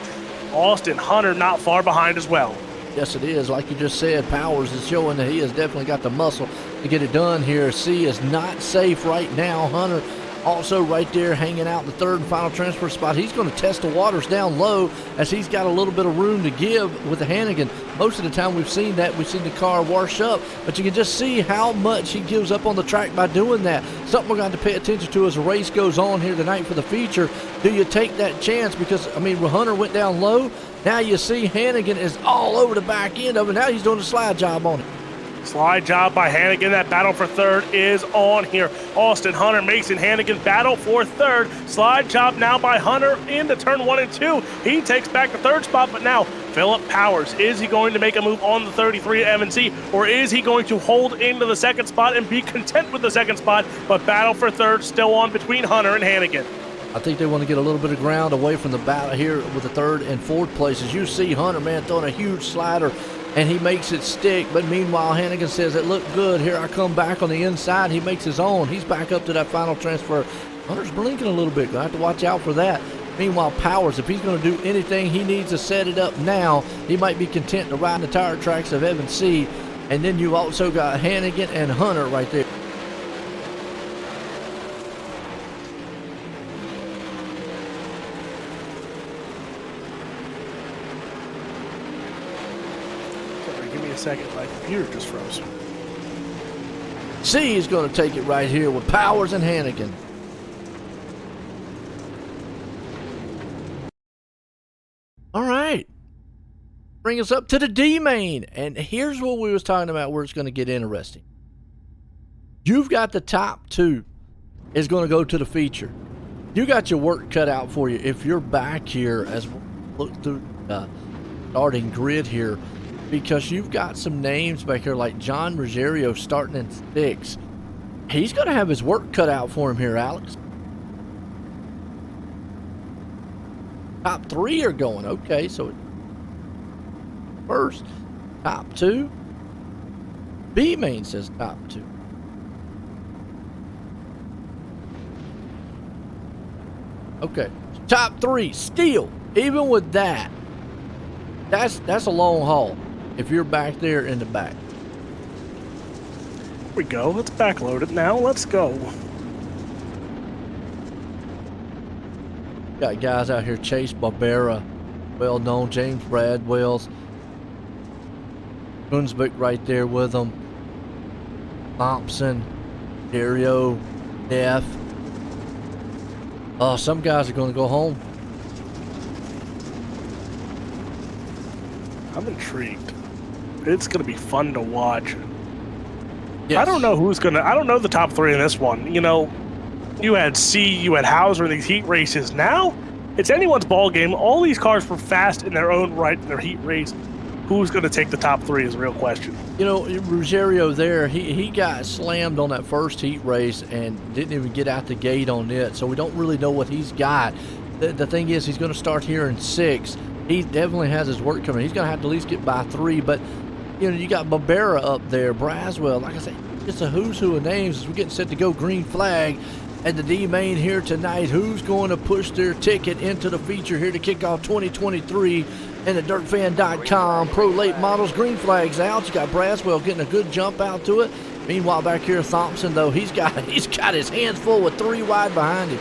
Austin Hunter not far behind as well. Yes, it is. Like you just said, Powers is showing that he has definitely got the muscle to get it done here. C is not safe right now. Hunter also right there hanging out in the 3rd and final transfer spot. He's going to test the waters down low as he's got a little bit of room to give with the Hannigan. Most of the time we've seen that. We've seen the car wash up, but you can just see how much he gives up on the track by doing that. Something we're going to pay attention to as the race goes on here tonight for the feature. Do you take that chance? Because, I mean, when Hunter went down low, now you see Hannigan is all over the back end of it. Now he's doing a slide job on it. Slide job by Hannigan. That battle for 3rd is on here. Austin Hunter, Mason Hannigan battle for 3rd. Slide job now by Hunter into turn 1 and 2. He takes back the 3rd spot, but now Philip Powers. Is he going to make a move on the 33 at Evan C, or is he going to hold into the 2nd spot and be content with the 2nd spot? But battle for 3rd still on between Hunter and Hannigan. I think they want to get a little bit of ground away from the battle here with the 3rd and 4th places. You see Hunter, man, throwing a huge slider, and he makes it stick. But meanwhile, Hannigan says, it looked good. Here I come back on the inside. He makes his own. He's back up to that final transfer. Hunter's blinking a little bit. Going to have to watch out for that. Meanwhile, Powers, if he's going to do anything, he needs to set it up now. He might be content to ride the tire tracks of Evan C. And then you also got Hannigan and Hunter right there. Second, my computer just froze. C is going to take it right here with Powers and Hannigan. All right. bring us up to the D main. And here's what we was talking about where it's going to get interesting. You've got the top 2 is going to go to the feature. You got your work cut out for you if you're back here as we look through starting grid here, because you've got some names back here like John Ruggiero starting in 6. He's going to have his work cut out for him here, Alex. Top 3 are going. Okay, so first, top 2. B main says top 2. Okay, top 3 still. Even with that, that's a long haul if you're back there in the back. Here we go. Let's backload it now. Let's go. Got guys out here, Chase Barbera, well known, James Bradwell's, Kunzbeck right there with them, Thompson, Dario, Neff. Some guys are going to go home. I'm intrigued. It's going to be fun to watch. Yes. I don't know I don't know the top 3 in this one. You know, you had you had Hauser in these heat races. Now, it's anyone's ball game. All these cars were fast in their own right in their heat race. Who's going to take the top 3 is a real question. You know, Ruggiero there, he got slammed on that first heat race and didn't even get out the gate on it, so we don't really know what he's got. The thing is, he's going to start here in 6. He definitely has his work coming. He's going to have to at least get by 3, but, you know, you got Barbera up there, Braswell. Like I say, it's a who's who of names as we're getting set to go green flag at the D main here tonight. Who's going to push their ticket into the feature here to kick off 2023 and the DirtFan.com Pro Late Models green flags out. You got Braswell getting a good jump out to it. Meanwhile, back here, Thompson, though, he's got his hands full with 3 wide behind him.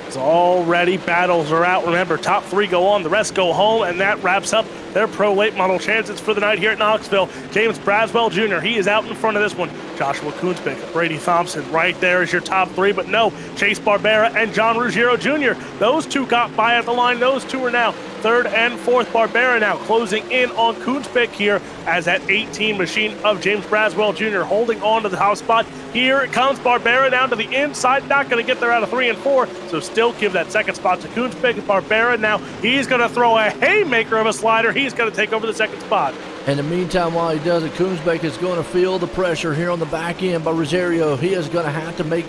It's already battles are out. Remember, top 3 go on, the rest go home, and that wraps up their pro late model chances for the night here at Knoxville. James Braswell Jr., he is out in front of this one. Joshua Kunzbeck, Brady Thompson, right there is your top 3, but no, Chase Barbera and John Ruggiero Jr., those 2 got by at the line. Those 2 are now 3rd and 4th. Barbera now closing in on Kunzbeck here as that 18 machine of James Braswell Jr. holding on to the top spot. Here it comes, Barbera down to the inside, not going to get there out of 3 and 4, so still give that 2nd spot to Kunzbeck. Barbera now, he's going to throw a haymaker of a slider. He's going to take over the 2nd spot. In the meantime, while he does it, Kunzbeck is going to feel the pressure here on the back end by Ruggiero. He is going to have to make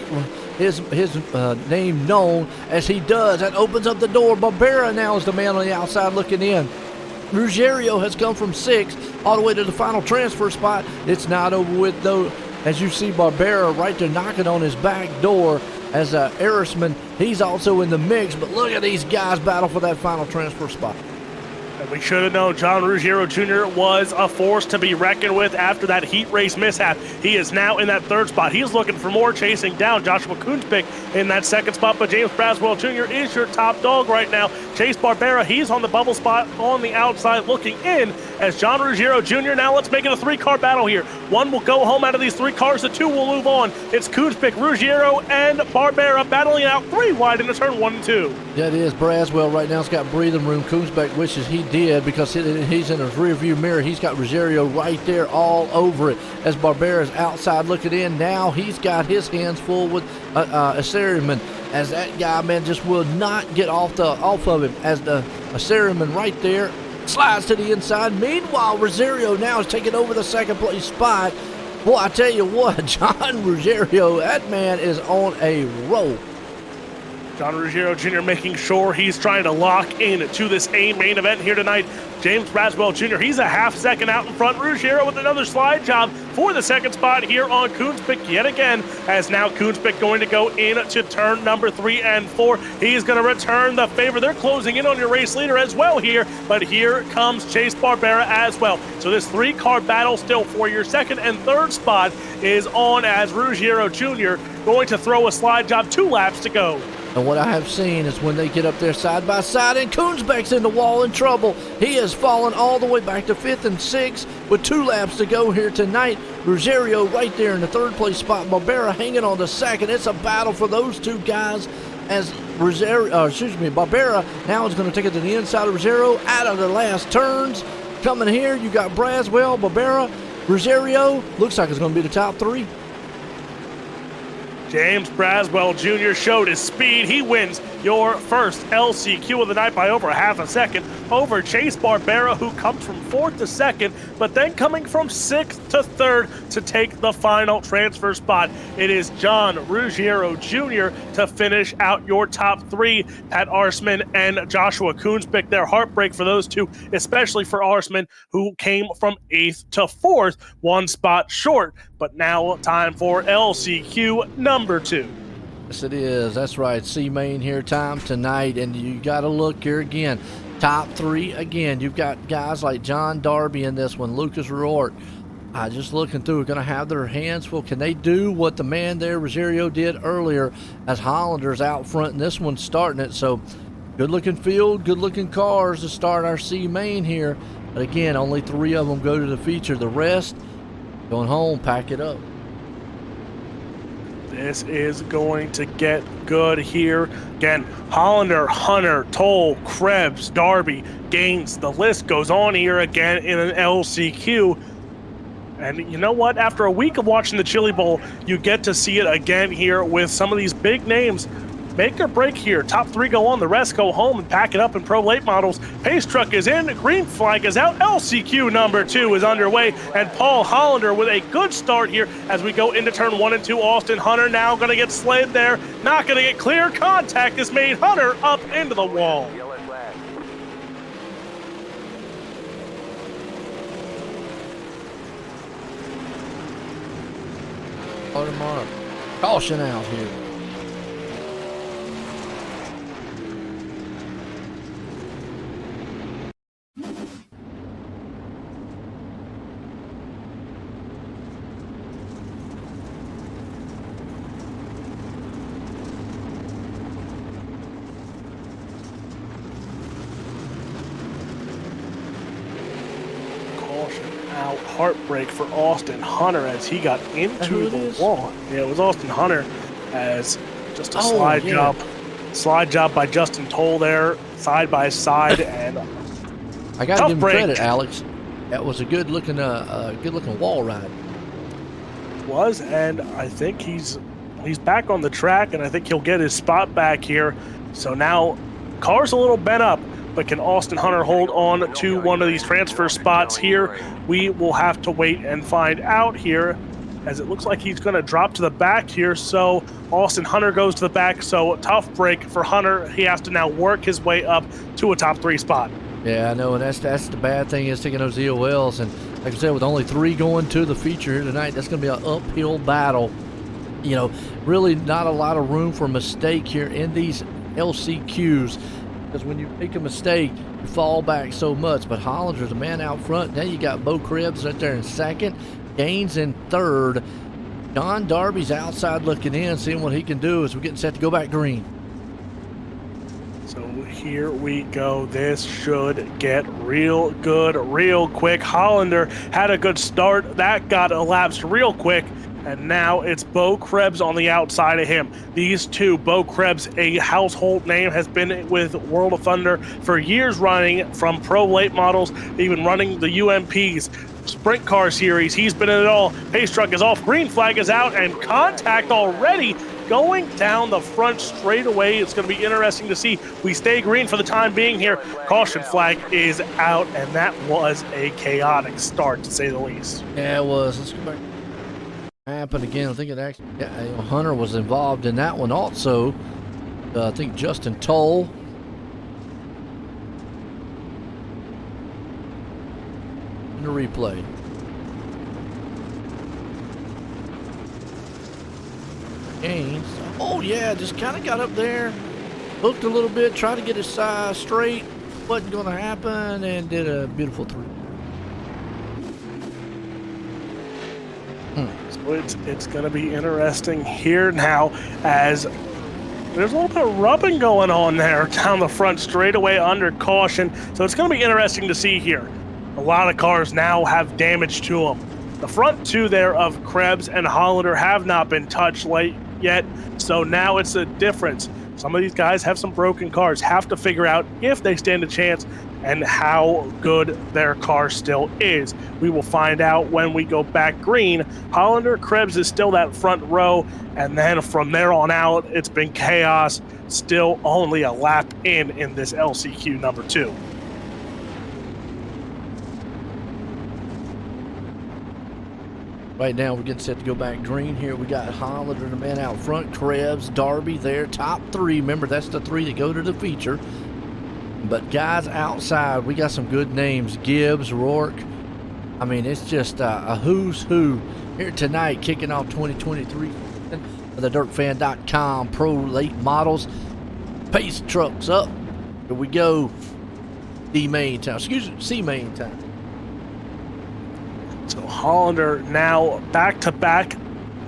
his name known as he does. That opens up the door. Barbera now is the man on the outside looking in. Ruggiero has come from 6 all the way to the final transfer spot. It's not over with, though, as you see Barbera right there knocking on his back door as Erisman. He's also in the mix, but look at these guys battle for that final transfer spot. And we should have known John Ruggiero Jr. was a force to be reckoned with after that heat race mishap. He is now in that 3rd spot. He's looking for more, chasing down Joshua Kunzbeck in that 2nd spot, but James Braswell Jr. is your top dog right now. Chase Barbera, he's on the bubble spot on the outside looking in as John Ruggiero Jr. Now let's make it a 3-car battle here. 1 will go home out of these 3 cars. The 2 will move on. It's Kunzbeck, Ruggiero, and Barbera battling out 3 wide into turn 1 and 2. Yeah, it is. Braswell right now has got breathing room. Kunzbeck wishes he did because he's in his rearview mirror. He's got Ruggiero right there all over it as Barbera's outside looking in. Now he's got his hands full with Assyrian as that guy, man, just will not get off of him as the Assyrian right there slides to the inside. Meanwhile, Ruggiero now is taking over the 2nd place spot. Boy, I tell you what, John Ruggiero, that man is on a roll. John Ruggiero Jr. making sure he's trying to lock in to this main event here tonight. James Braswell Jr., he's a half second out in front. Ruggiero with another slide job for the 2nd spot here on Kunzbeck yet again, as now Kunzbeck going to go into turn number 3 and 4. He's going to return the favor. They're closing in on your race leader as well here, but here comes Chase Barbera as well. So this 3-car battle still for your 2nd and 3rd spot is on as Ruggiero Jr. going to throw a slide job, 2 laps to go. And what I have seen is when they get up there side by side, and Kunzbeck's in the wall in trouble. He has fallen all the way back to 5th and 6th with 2 laps to go here tonight. Ruggiero right there in the 3rd place spot. Barbera hanging on the 2nd. It's a battle for those 2 guys as Barbera now is going to take it to the inside of Ruggiero out of the last turns. coming here. You got Braswell, Barbera, Rosario. Looks like it's going to be the top three. James Braswell Jr. showed his speed. He wins your first LCQ of the night by over a half a second over Chase Barbera, who comes from 4th to 2nd, but then coming from 6th to 3rd to take the final transfer spot. It is John Ruggiero Jr. to finish out your top three. Pat Arsman and Joshua Coons picked their heartbreak for those two, especially for Arsman, who came from 8th to 4th, one spot short. But now time for LCQ number 2. Yes, it is. That's right. C-Main here time tonight, and you got to look here again. Top three again. You've got guys like John Darby in this one, Lucas Roort. Just looking through, going to have their hands full. Can they do what the man there, Rosario, did earlier as Hollander's out front, and this one's starting it. So good-looking field, good-looking cars to start our C-Main here. But again, only 3 of them go to the feature. The rest going home, pack it up. This is going to get good here. Again, Hollander, Hunter, Toll, Krebs, Darby, Gaines. The list goes on here again in an LCQ. And you know what? After a week of watching the Chili Bowl, you get to see it again here with some of these big names. Make or break here. Top 3 go on, the rest go home and pack it up in Pro Late Models. Pace truck is in, green flag is out. LCQ number 2 is underway, and Paul Hollander with a good start here as we go into turn 1 and 2. Austin Hunter now going to get slid there. Not going to get clear. Contact is made. Hunter up into the wall. Yellow flag. Mark. Caution out here. Out. Heartbreak for Austin Hunter as he got into the wall. Yeah, it was Austin Hunter as just a slide job by Justin Toll there, side by side, and I got to give him credit, Alex. That was a good looking wall ride. Was, and I think he's back on the track, and I think he'll get his spot back here. So now car's a little bent up, but can Austin Hunter hold on to one of these transfer spots here? We will have to wait and find out here, as it looks like he's going to drop to the back here. So Austin Hunter goes to the back, so tough break for Hunter. He has to now work his way up to a top 3 spot. Yeah, I know, and that's the bad thing is taking those EOLs. And like I said, with only 3 going to the feature here tonight, that's going to be an uphill battle. You know, really not a lot of room for mistake here in these LCQs. Because when you make a mistake, you fall back so much. But Hollander's the man out front. Now you got Bo Krebs right there in 2nd. Gaines in 3rd. John Darby's outside looking in, seeing what he can do as we're getting set to go back green. So here we go. This should get real good real quick. Hollander had a good start. That got elapsed real quick. And now it's Bo Krebs on the outside of him. These two, Bo Krebs, a household name, has been with World of Thunder for years running, from Pro Late Models, even running the UMPs, Sprint Car Series. He's been in it all. Pace truck is off, green flag is out, and contact already going down the front straightaway. It's going to be interesting to see. We stay green for the time being here. Caution flag is out, and that was a chaotic start, to say the least. Yeah, it was. Let's go back. Happened again. I think it actually, Hunter was involved in that one also. I think Justin Toll. In the replay. Gaines. Oh yeah, just kind of got up there, hooked a little bit, tried to get his side straight. Wasn't going to happen, and did a beautiful 3. So it's going to be interesting here now, as there's a little bit of rubbing going on there down the front straightaway under caution. So it's going to be interesting to see here. A lot of cars now have damage to them. The front 2 there of Krebs and Hollander have not been touched late yet. So now it's a difference some of these guys have some broken cars, have to figure out if they stand a chance and how good their car still is. We will find out when we go back green. Hollander, Krebs is still that front row, and then from there on out, it's been chaos. Still only a lap in this LCQ number 2. Right now, we're getting set to go back green here. We got Hollander, the man out front, Krebs, Darby there, top 3. Remember, that's the 3 that go to the feature. But guys outside, we got some good names. Gibbs, Rourke. I mean, it's just a who's who here tonight, kicking off 2023 for the DirtFan.com Pro Late Models. Pace trucks up. Here we go. C-main time. C-main time. So Hollander now back-to-back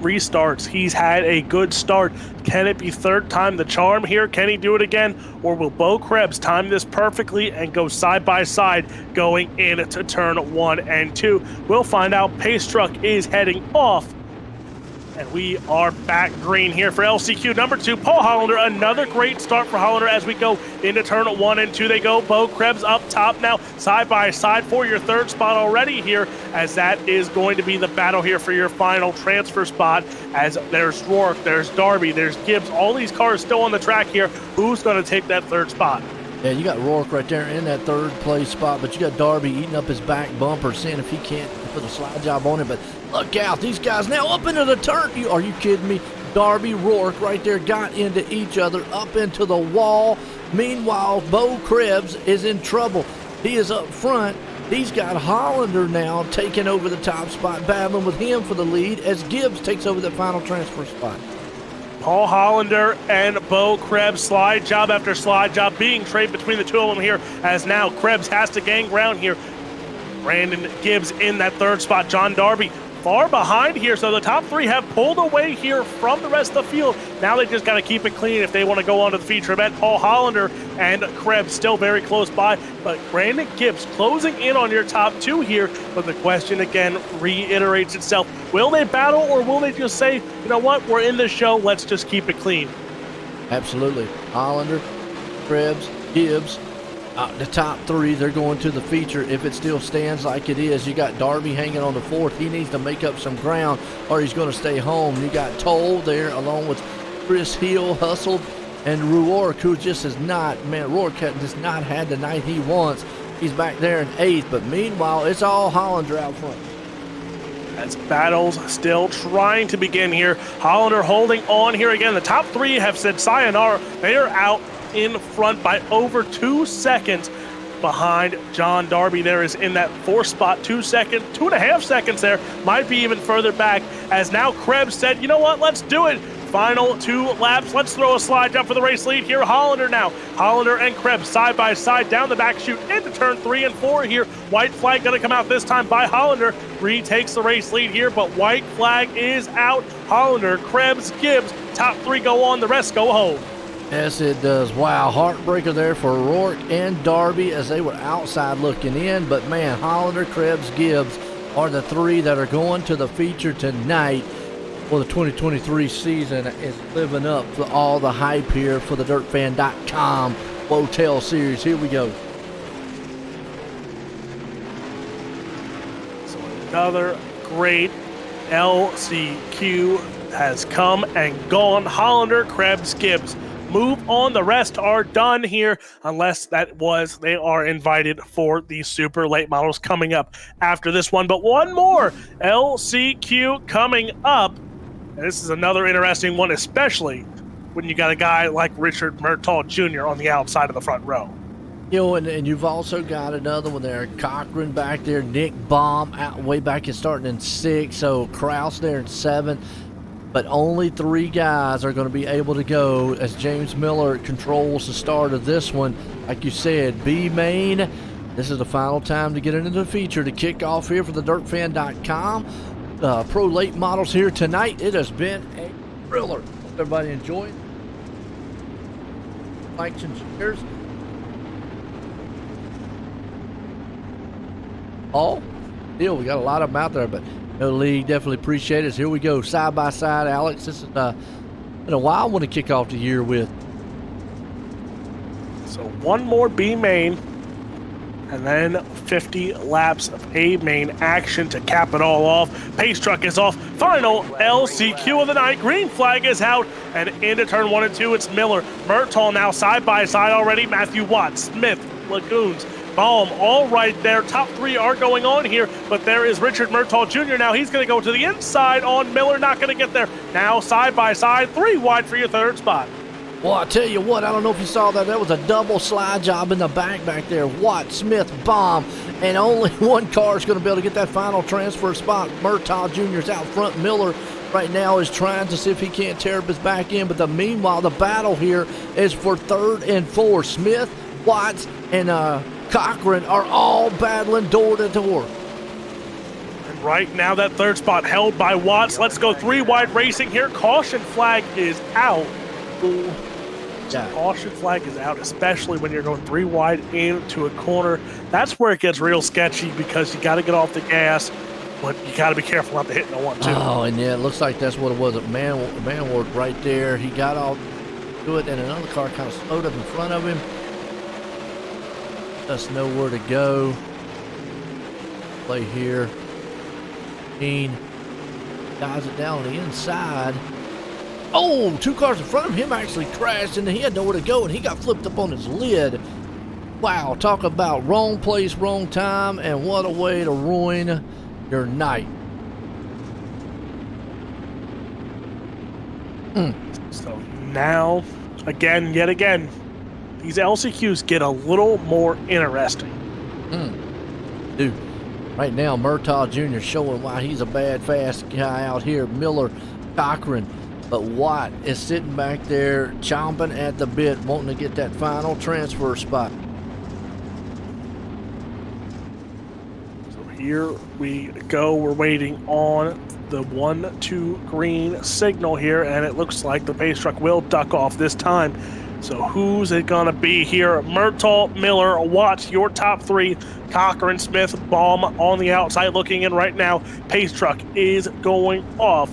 restarts. He's had a good start. Can it be third time the charm here? Can he do it again? Or will Bo Krebs time this perfectly and go side by side going into turn 1 and 2? We'll find out. Pace truck is heading off. And we are back green here for LCQ number 2. Paul Hollander, another great start for Hollander as we go into turn 1 and 2. They go. Bo Krebs up top now, side by side for your third spot already here, as that is going to be the battle here for your final transfer spot. As there's Rourke, there's Darby, there's Gibbs. All these cars still on the track here. Who's going to take that third spot? Yeah, you got Rourke right there in that third place spot, but you got Darby eating up his back bumper, seeing if he can't put a slide job on it. But look out, these guys now up into the turn. Are you kidding me? Darby, Rourke right there got into each other, up into the wall. Meanwhile, Bo Krebs is in trouble. He is up front. He's got Hollander now taking over the top spot, battling with him for the lead as Gibbs takes over the final transfer spot. Paul Hollander and Bo Krebs, slide job after slide job being traded between the two of them here, as now Krebs has to gain ground here. Brandon Gibbs in that third spot. John Darby far behind here, so the top 3 have pulled away here from the rest of the field. Now they just got to keep it clean if they want to go on to the feature event. Paul Hollander and Krebs still very close by, but Brandon Gibbs closing in on your top 2 here. But the question again reiterates itself. Will they battle, or will they just say, you know what, we're in this show, let's just keep it clean? Absolutely. Hollander, Krebs, Gibbs. The top 3, they're going to the feature. If it still stands like it is, you got Darby hanging on the 4th. He needs to make up some ground or he's going to stay home. You got Toll there along with Chris Hill, Hustled, and Rourke, who just has not, man, Rourke has not had the night he wants. He's back there in 8th, but meanwhile, it's all Hollander out front. As battles still trying to begin here. Hollander holding on here again. The top 3 have said sayonara. They are out in front by over 2 seconds behind John Darby. There is in that 4th spot, 2.5 seconds there, might be even further back, as now Krebs said, you know what, let's do it. Final 2 laps. Let's throw a slide jump for the race lead here. Hollander now. Hollander and Krebs side by side down the back chute into turn 3 and 4 here. White flag going to come out this time by Hollander. Retakes the race lead here, but white flag is out. Hollander, Krebs, Gibbs. Top 3 go on. The rest go home. Yes, it does. Wow, heartbreaker there for Rourke and Darby as they were outside looking in. But, man, Hollander, Krebs, Gibbs are the 3 that are going to the feature tonight. Well, the 2023 season is living up to all the hype here for the DirtFan.com Wotel Series. Here we go. So another great LCQ has come and gone. Hollander, Krebs, Gibbs. Move on. The rest are done here, unless they are invited for the super late models coming up after this one. But one more LCQ coming up. And this is another interesting one, especially when you got a guy like Richard Murtaugh Jr. on the outside of the front row. You know, and you've also got another one there. Cochran back there. Nick Baum out way back is starting in 6th. So Kraus there in 7th. But only 3 guys are going to be able to go as James Miller controls the start of this one. Like you said, B main. This is the final time to get into the feature to kick off here for the DirtFan.com. Pro late models here tonight. It has been a thriller. Hope everybody enjoyed. Likes and shares. All deal. We got a lot of them out there, but no league. Definitely appreciate it. So here we go, side by side. Alex, this is been a while. I want to kick off the year with So one more B main, and then 50 laps of A main action to cap it all off. Pace truck is off. Final LCQ of the night. Green flag is out, and into turn 1 and 2, it's Miller. Murtaugh now side by side already. Matthew Watts, Smith, Lagoons, Baum, all right there. Top 3 are going on here, but there is Richard Murtaugh Jr. Now he's going to go to the inside on Miller. Not going to get there. Now side by side, 3 wide for your 3rd spot. Well, I tell you what, I don't know if you saw that. That was a double slide job in the back there. Watt, Smith, Baum, and only one car is going to be able to get that final transfer spot. Murtaugh Jr.'s out front. Miller right now is trying to see if he can't tear up his back end. But meanwhile, the battle here is for 3rd and 4th. Smith, Watts, and Cochran are all battling door to door. And right now, that 3rd spot held by Watts. Let's go 3 wide racing here. Caution flag is out. Ooh. Yeah. Caution flag is out, especially when you're going 3 wide into a corner. That's where it gets real sketchy because you got to get off the gas, but you got to be careful not to hit no 1-2. Oh, and yeah, it looks like that's what it was. Manward right there. He got off to it, and another car kind of slowed up in front of him. Doesn't know where to go. Play here. Dives it down on the inside. Oh, 2 cars in front of him actually crashed, and he had nowhere to go, and he got flipped up on his lid. Wow, talk about wrong place, wrong time, and what a way to ruin your night. So now, yet again, these LCQs get a little more interesting. Dude, right now, Murtaugh Jr. showing why he's a bad, fast guy out here. Miller, Cochran. But Watt is sitting back there chomping at the bit, wanting to get that final transfer spot. So here we go. We're waiting on the 1-2 green signal here, and it looks like the pace truck will duck off this time. So who's it going to be here? Murtaugh, Miller, Watts, your top 3. Cochran, Smith, Baum on the outside looking in right now. Pace truck is going off.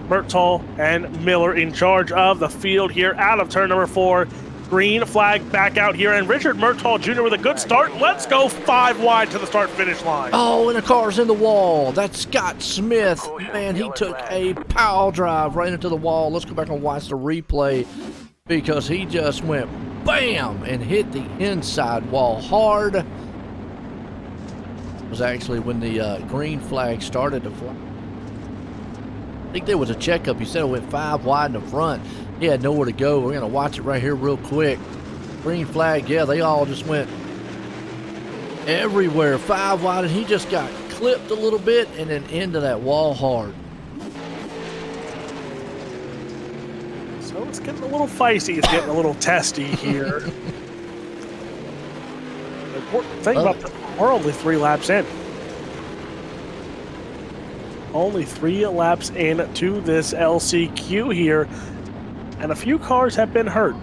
Murtaugh and Miller in charge of the field here out of turn number 4. Green flag back out here, and Richard Murtaugh Jr. with a good start. Let's go 5 wide to the start-finish line. Oh, and the car's in the wall. That's Scott Smith. Man, he took a power drive right into the wall. Let's go back and watch the replay because he just went bam and hit the inside wall hard. It was actually when the green flag started to fly. I think there was a checkup. He said it went 5 wide in the front. He had nowhere to go. We're going to watch it right here real quick. Green flag, yeah, they all just went everywhere. 5 wide, and he just got clipped a little bit and then into that wall hard. So it's getting a little feisty. It's getting a little testy here. The important thing about this, we're only 3 laps in. Only 3 laps into this LCQ here, and a few cars have been hurt.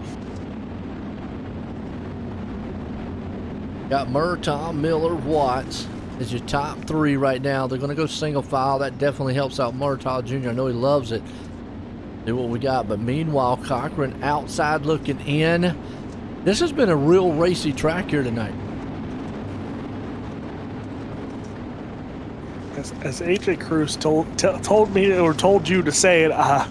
Got Murtaugh, Miller, Watts as your top 3 right now. They're going to go single file. That definitely helps out Murtaugh Jr. I know he loves it. Do what we got. But meanwhile, Cochran outside looking in. This has been a real racy track here tonight. As AJ Cruz told me or told you to say it, I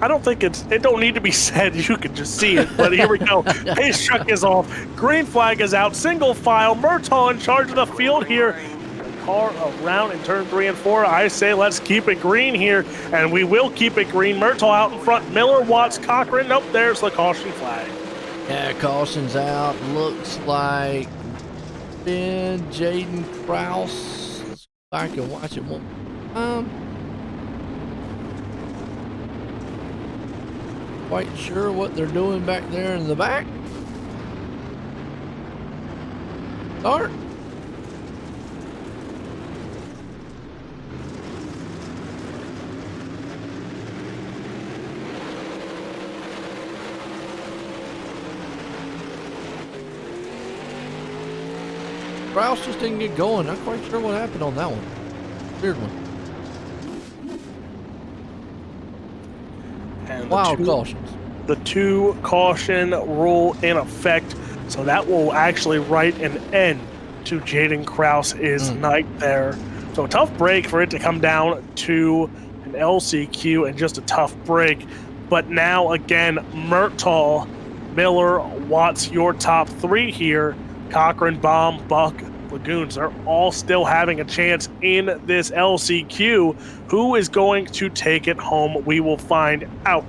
don't think it don't need to be said. You can just see it. But here we go. Pace truck is off. Green flag is out. Single file. Murtaugh in charge of the field here. Car around in turn 3 and 4. I say let's keep it green here, and we will keep it green. Murtaugh out in front. Miller, Watts, Cochran. Nope, there's the caution flag. Yeah, caution's out. Looks like Ben Jaden Krause. I can watch it one time. Quite sure what they're doing back there in the back. Start. Kraus just didn't get going. Not quite sure what happened on that one. Weird one. And Wild cautions. The 2 caution rule in effect So that will actually write an end to Jaden Krause's night there. So a tough break for it to come down to an LCQ and just a tough break. But now again, Murtaugh, Miller, Watts, your top three here. Cochran, Baum, Buck, Lagoons are all still having a chance in this LCQ. Who is going to take it home? We will find out.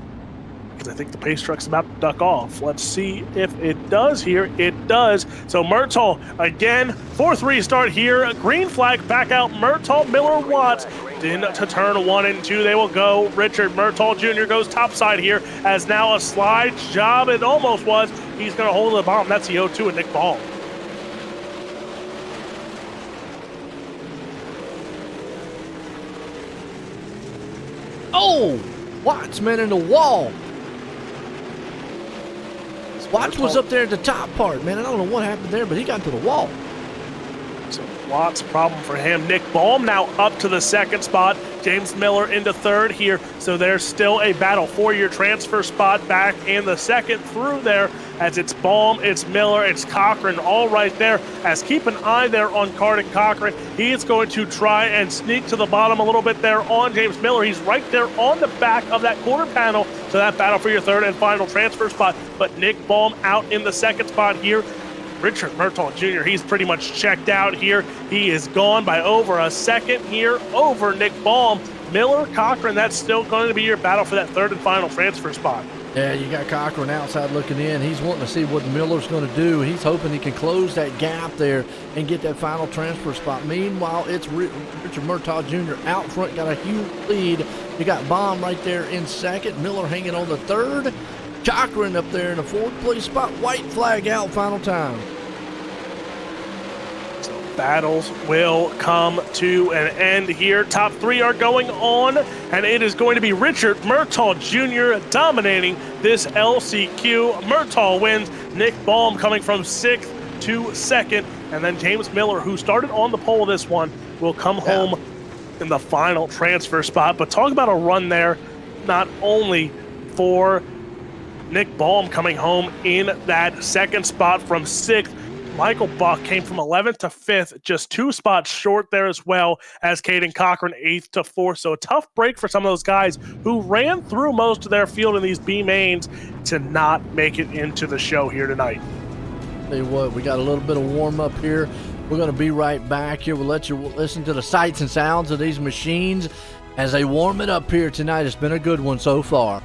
Because I think the pace truck's about to duck off. Let's see if it does here. It does. So Murtaugh again, 4-3 start here. Green flag back out. Murtaugh, Miller, Watts into turn 1 and 2. They will go. Richard Murtaugh Jr. goes topside here as now a slide job. It almost was. He's going to hold the bomb. That's the 0-2 and Nick Baum. Oh, Watts, man, in the wall. Watts was up there at the top part, man. I don't know what happened there, but he got to the wall. So Watts, problem for him. Nick Baum now up to the second spot. James Miller into third here. So there's still a battle for your transfer spot back in the second through there as it's Baum, it's Miller, it's Cochran all right there. As keep an eye there on Carden Cochran. He is going to try and sneak to the bottom a little bit there on James Miller. He's right there on the back of that quarter panel. So that battle for your third and final transfer spot. But Nick Baum out in the second spot here. Richard Murtaugh Jr., he's pretty much checked out here. He is gone by over a second here over Nick Baum. Miller, Cochran, that's still going to be your battle for that third and final transfer spot. Yeah, you got Cochran outside looking in. He's wanting to see what Miller's going to do. He's hoping he can close that gap there and get that final transfer spot. Meanwhile, it's Richard Murtaugh Jr. out front, got a huge lead. You got Baum right there in second. Miller hanging on the third. Cochran up there in the fourth place spot. White flag out, final time. So battles will come to an end here. Top three are going on, and it is going to be Richard Murtaugh Jr. dominating this LCQ. Murtaugh wins. Nick Baum coming from 6th to 2nd, and then James Miller, who started on the pole this one, will come home in the final transfer spot. But talk about a run there, not only for Nick Baum coming home in that second spot from 6th. Michael Buck came from 11th to 5th, just 2 spots short there as well as Caden Cochran 8th to 4th. So a tough break for some of those guys who ran through most of their field in these B mains to not make it into the show here tonight. Tell you what, we got a little bit of warm up here. We're going to be right back here. We'll let you listen to the sights and sounds of these machines as they warm it up here tonight. It's been a good one so far.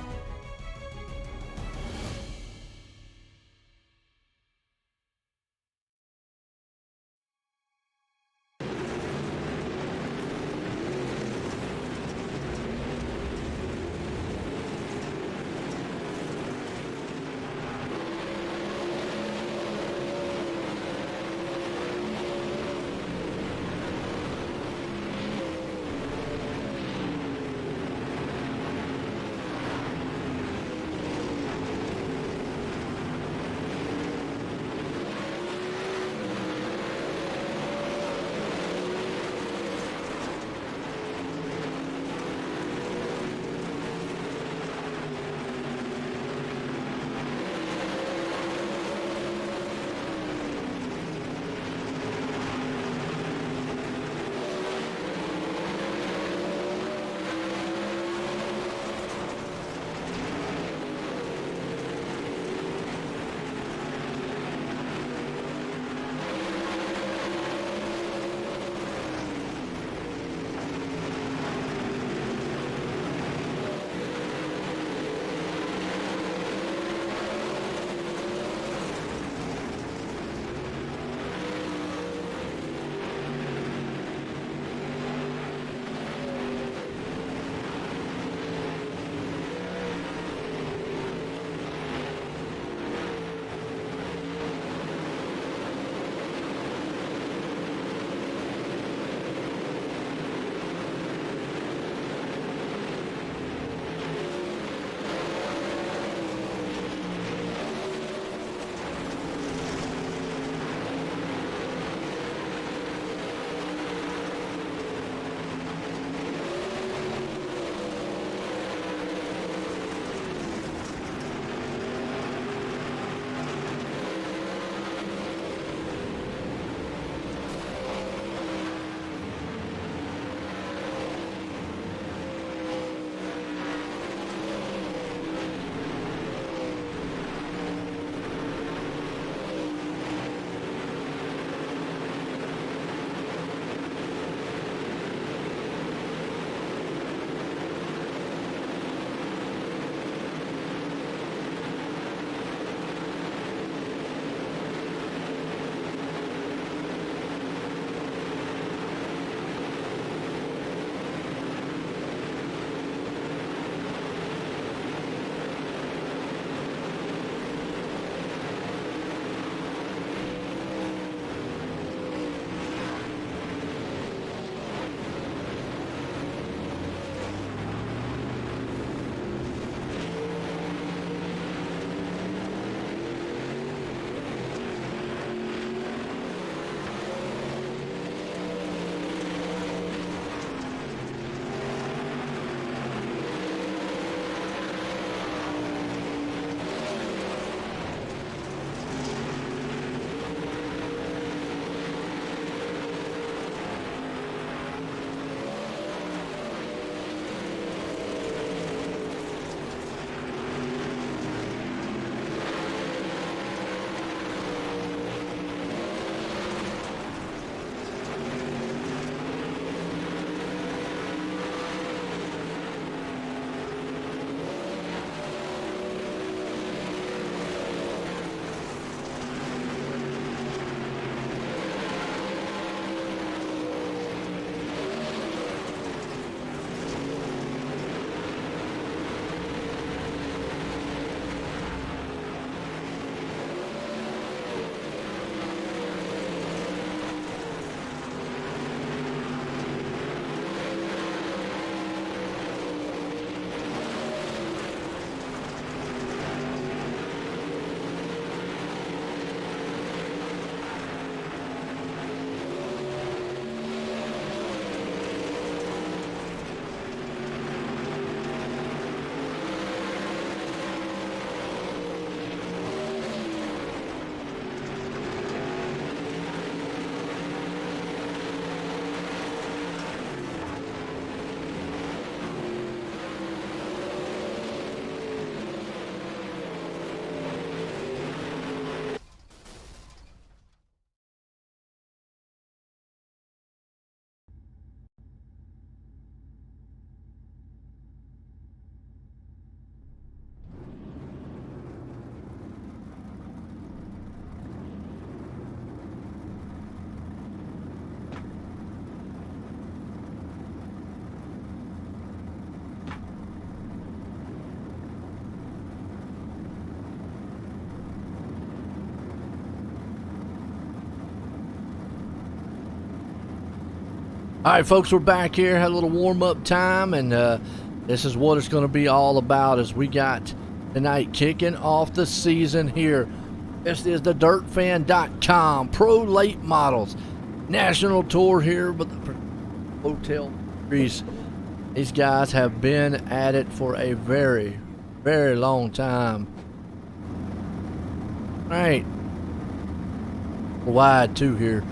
All right, folks, we're back here. Had a little warm-up time, and this is what it's going to be all about as we got tonight kicking off the season here. This is the DirtFan.com Pro Late Models National Tour here with the Wotel Dirt. These guys have been at it for a very, very long time. All right. Wide two here.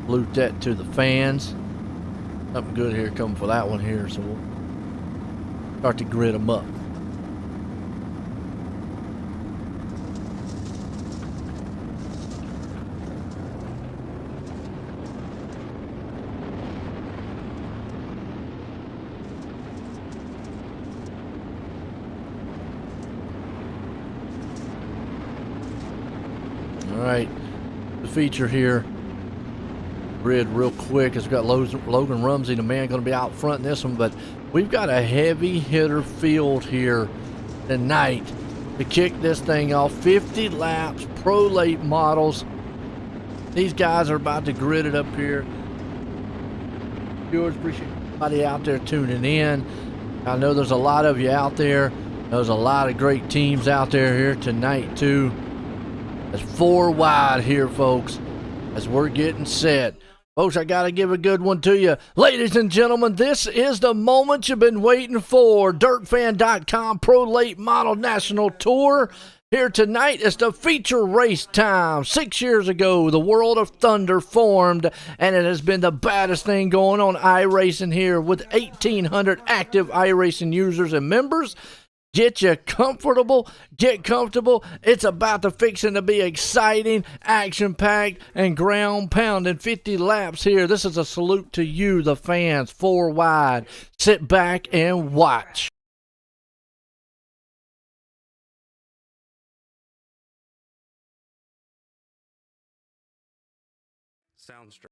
Salute that to the fans. Something good here coming for that one here, so we'll start to grid them up. All right, the feature here. Grid real quick as we've got Logan Rumsey, the man, going to be out front in this one, but we've got a heavy hitter field here tonight to kick this thing off. 50 laps, pro late models. These guys are about to grid it up here. Viewers, appreciate everybody out there tuning in. I know there's a lot of you out there. There's a lot of great teams out there here tonight too. It's 4 wide here, folks, as we're getting set. Folks, I got to give a good one to you. Ladies and gentlemen, this is the moment you've been waiting for. DirtFan.com Pro Late Model National Tour. Here tonight is the feature race time. 6 years ago, the World of Thunder formed, and it has been the baddest thing going on iRacing here with 1,800 active iRacing users and members. Get you comfortable, get comfortable. It's about to fixing to be exciting, action-packed, and ground-pounding 50 laps here. This is a salute to you, the fans, 4 wide. Sit back and watch. Soundstripe.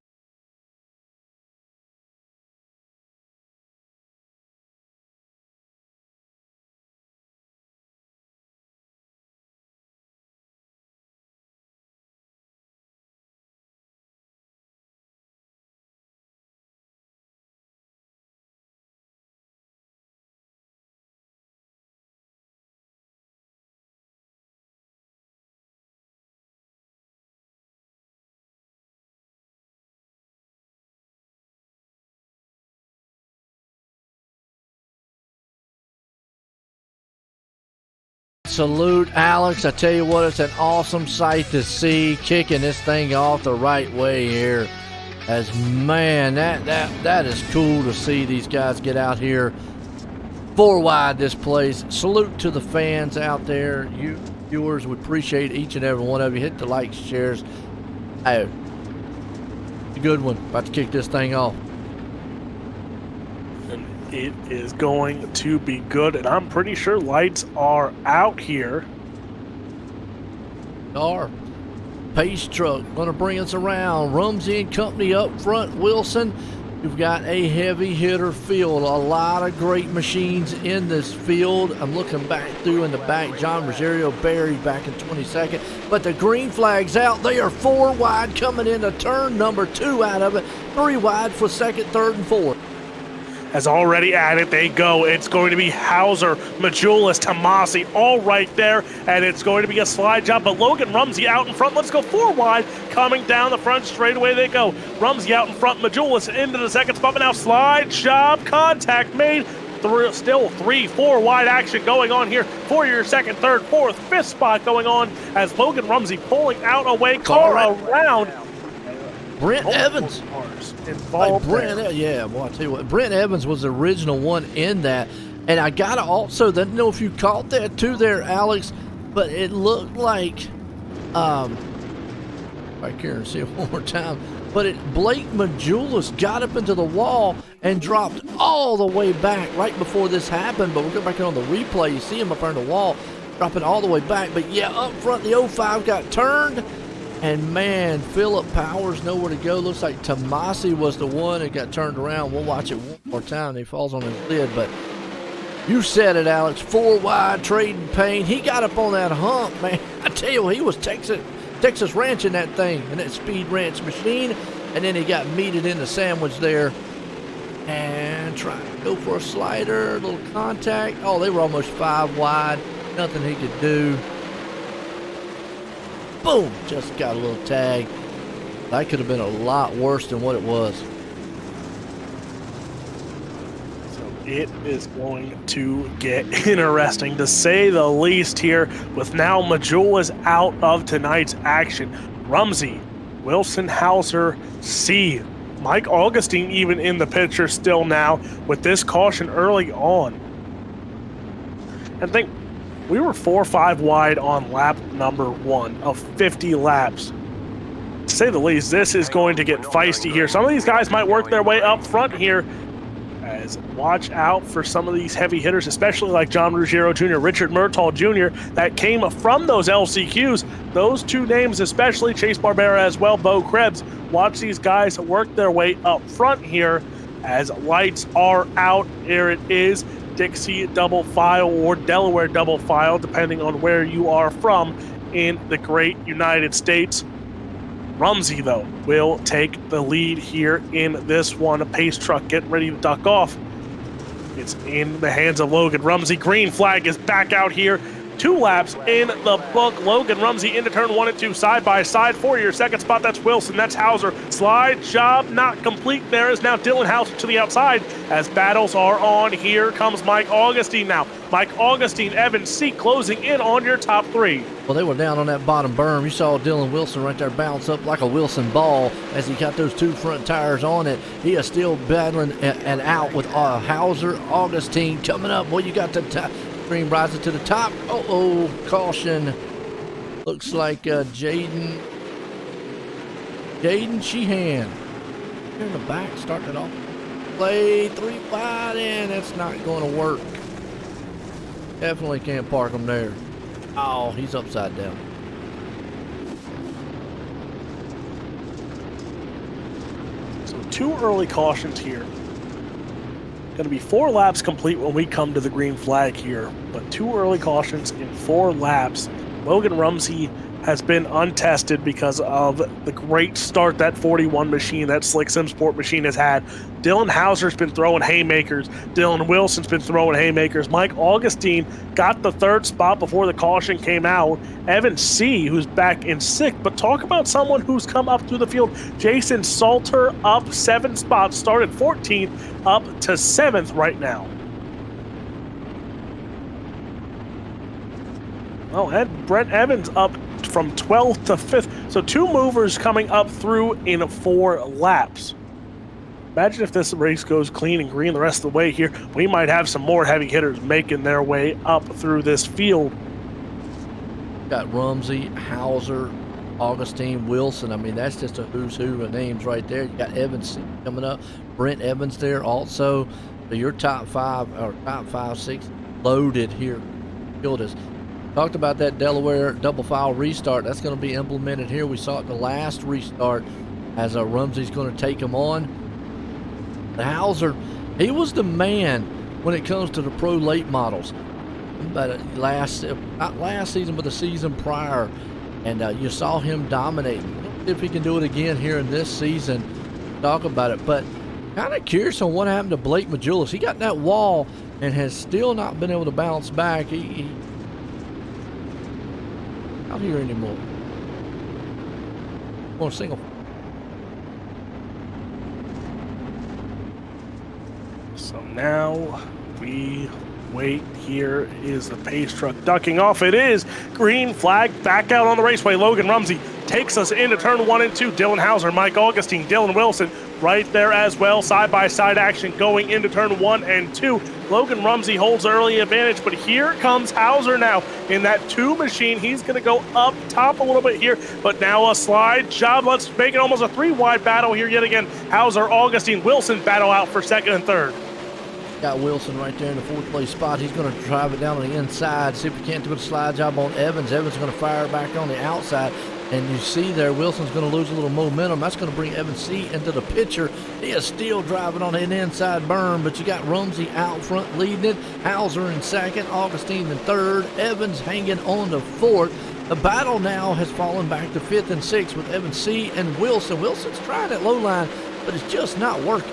Salute, Alex. I tell you what, it's an awesome sight to see, kicking this thing off the right way here. As man, that is cool to see these guys get out here 4 wide this place. Salute to the fans out there. You viewers, we appreciate each and every one of you. Hit the likes, shares. Hey, a good one. About to kick this thing off. It is going to be good, and I'm pretty sure lights are out here. Our pace truck going to bring us around. Rumsey and company up front. Wilson, you've got a heavy hitter field. A lot of great machines in this field. I'm looking back through in the back. John Rosario buried back in 22nd. But the green flag's out. They are 4 wide coming into turn number 2 out of it. 3 wide for second, third, and fourth. As already at it they go. It's going to be Hauser, Majulis, Tomasi, all right there, and it's going to be a slide job, but Logan Rumsey out in front. Let's go 4 wide, coming down the front, straight away they go. Rumsey out in front, Majulis into the second spot, but now slide job, contact made. Still 3-4 wide action going on here for your second, third, fourth, fifth spot going on as Logan Rumsey pulling out away, car around. Brent Evans. Involved yeah, well, I tell you what, Brent Evans was the original one in that. And I got to also, I don't know if you caught that too there, Alex, but it looked like, right here and see it one more time, but Blake Majulis got up into the wall and dropped all the way back right before this happened. But we'll go back on the replay. You see him up on the wall, dropping all the way back. But yeah, up front, the 05 got turned. And man, Philip Powers nowhere to go. Looks like Tomasi was the one that got turned around. We'll watch it one more time. He falls on his lid, but you said it, Alex. 4 wide, trading pain. He got up on that hump, man. I tell you what, he was Texas ranching that thing in that speed ranch machine. And then he got meated in the sandwich there. And trying to go for a slider, a little contact. Oh, they were almost 5 wide. Nothing he could do. Boom! Just got a little tag. That could have been a lot worse than what it was. So it is going to get interesting, to say the least here, with now Majul is out of tonight's action. Rumsey, Wilson, Hauser, C. Mike Augustine even in the picture still now with this caution early on. And think, we were 4 or 5 wide on lap number 1 of 50 laps. To say the least, this is going to get feisty here. Some of these guys might work their way up front here. As watch out for some of these heavy hitters, especially like John Ruggiero Jr., Richard Murtaugh Jr., that came from those LCQs. Those two names, especially Chase Barbera as well, Bo Krebs. Watch these guys work their way up front here as lights are out. Here it is, Dixie double file or Delaware double file, depending on where you are from in the great United States. Rumsey, though, will take the lead here in this one. A pace truck getting ready to duck off. It's in the hands of Logan Rumsey. Green flag is back out here. 2 laps in the book. Logan Rumsey into turn 1 and 2, side by side. For your second spot, that's Wilson, that's Hauser. Slide job not complete. There is now Dylan Hauser to the outside as battles are on. Here comes Mike Augustine now. Mike Augustine, Evan C. closing in on your top 3. Well, they were down on that bottom berm. You saw Dylan Wilson right there bounce up like a Wilson ball as he got those 2 front tires on it. He is still battling and out with Hauser, Augustine coming up. Boy, you got the Green rises to the top. Uh-oh, caution. Looks like Jaden Sheehan. Here in the back, starting it off. Play 3 wide in. That's not going to work. Definitely can't park him there. Oh, he's upside down. So 2 early cautions here. Going to be 4 laps complete when we come to the green flag here, but 2 early cautions in 4 laps. Logan Rumsey has been untested because of the great start that 41 machine, that Slick Sim Sport machine has had. Dylan Hauser's been throwing haymakers. Dylan Wilson's been throwing haymakers. Mike Augustine got the 3rd spot before the caution came out. Evan C., who's back in 6th, but talk about someone who's come up through the field. Jason Salter up 7 spots, started 14th, up to 7th right now. Oh, and Brent Evans up from 12th to 5th. So 2 movers coming up through in 4 laps. Imagine if this race goes clean and green the rest of the way here. We might have some more heavy hitters making their way up through this field. Got Rumsey, Hauser, Augustine, Wilson. I mean, that's just a who's who of names right there. You got Evans coming up. Brent Evans there also. So your top 5 or top 5, 6 loaded here. Killed us. Talked about that Delaware double file restart. That's going to be implemented here. We saw it in the last restart as Rumsey's going to take him on. The Hauser, he was the man when it comes to the pro late models. But not last season, but the season prior. And you saw him dominating. Let's see if he can do it again here in this season. Talk about it. But kind of curious on what happened to Blake Majulis. He got in that wall and has still not been able to bounce back. He not here anymore. On single. So now we wait. Here is the pace truck ducking off. It is green flag back out on the raceway. Logan Rumsey takes us into turn 1 and 2. Dylan Hauser, Mike Augustine, Dylan Wilson right there as well. Side-by-side action going into turn 1 and 2. Logan Rumsey holds the early advantage, but here comes Hauser now in that 2 machine. He's going to go up top a little bit here, but now a slide job. Let's make it almost a 3-wide battle here yet again. Hauser, Augustine, Wilson battle out for 2nd and 3rd. Got Wilson right there in the 4th place spot. He's going to drive it down on the inside, see if he can't do a slide job on Evans. Evans is going to fire back on the outside. And you see there, Wilson's going to lose a little momentum. That's going to bring Evans C into the picture. He is still driving on an inside berm, but you got Rumsey out front leading it. Hauser in 2nd, Augustine in 3rd, Evans hanging on to 4th. The battle now has fallen back to 5th and 6th with Evan C. and Wilson. Wilson's trying that low line, but it's just not working.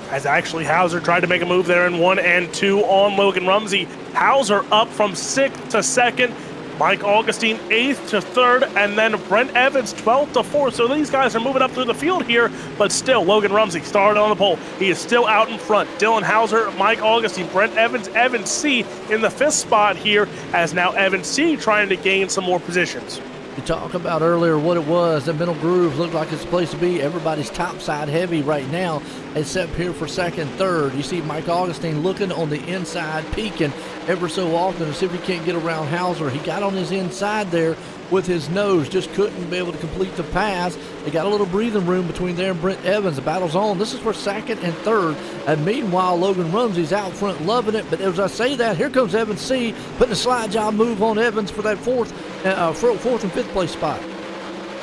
As actually Hauser tried to make a move there in 1 and 2 on Logan Rumsey. Hauser up from 6th to 2nd. Mike Augustine 8th to 3rd, and then Brent Evans 12th to 4th. So these guys are moving up through the field here, but still Logan Rumsey started on the pole. He is still out in front. Dylan Hauser, Mike Augustine, Brent Evans, Evan C in the 5th spot here, as now Evan C trying to gain some more positions. You talk about earlier what it was. The middle grooves look like it's a place to be. Everybody's topside heavy right now, except here for 2nd, 3rd. You see Mike Augustine looking on the inside, peeking ever so often to see if he can't get around Hauser. He got on his inside there with his nose, just couldn't be able to complete the pass. They got a little breathing room between there and Brent Evans. The battle's on. This is for 2nd and 3rd. And meanwhile, Logan Rumsey's out front loving it. But as I say that, here comes Evans C putting a slide job move on Evans for that 4th and 5th place spot.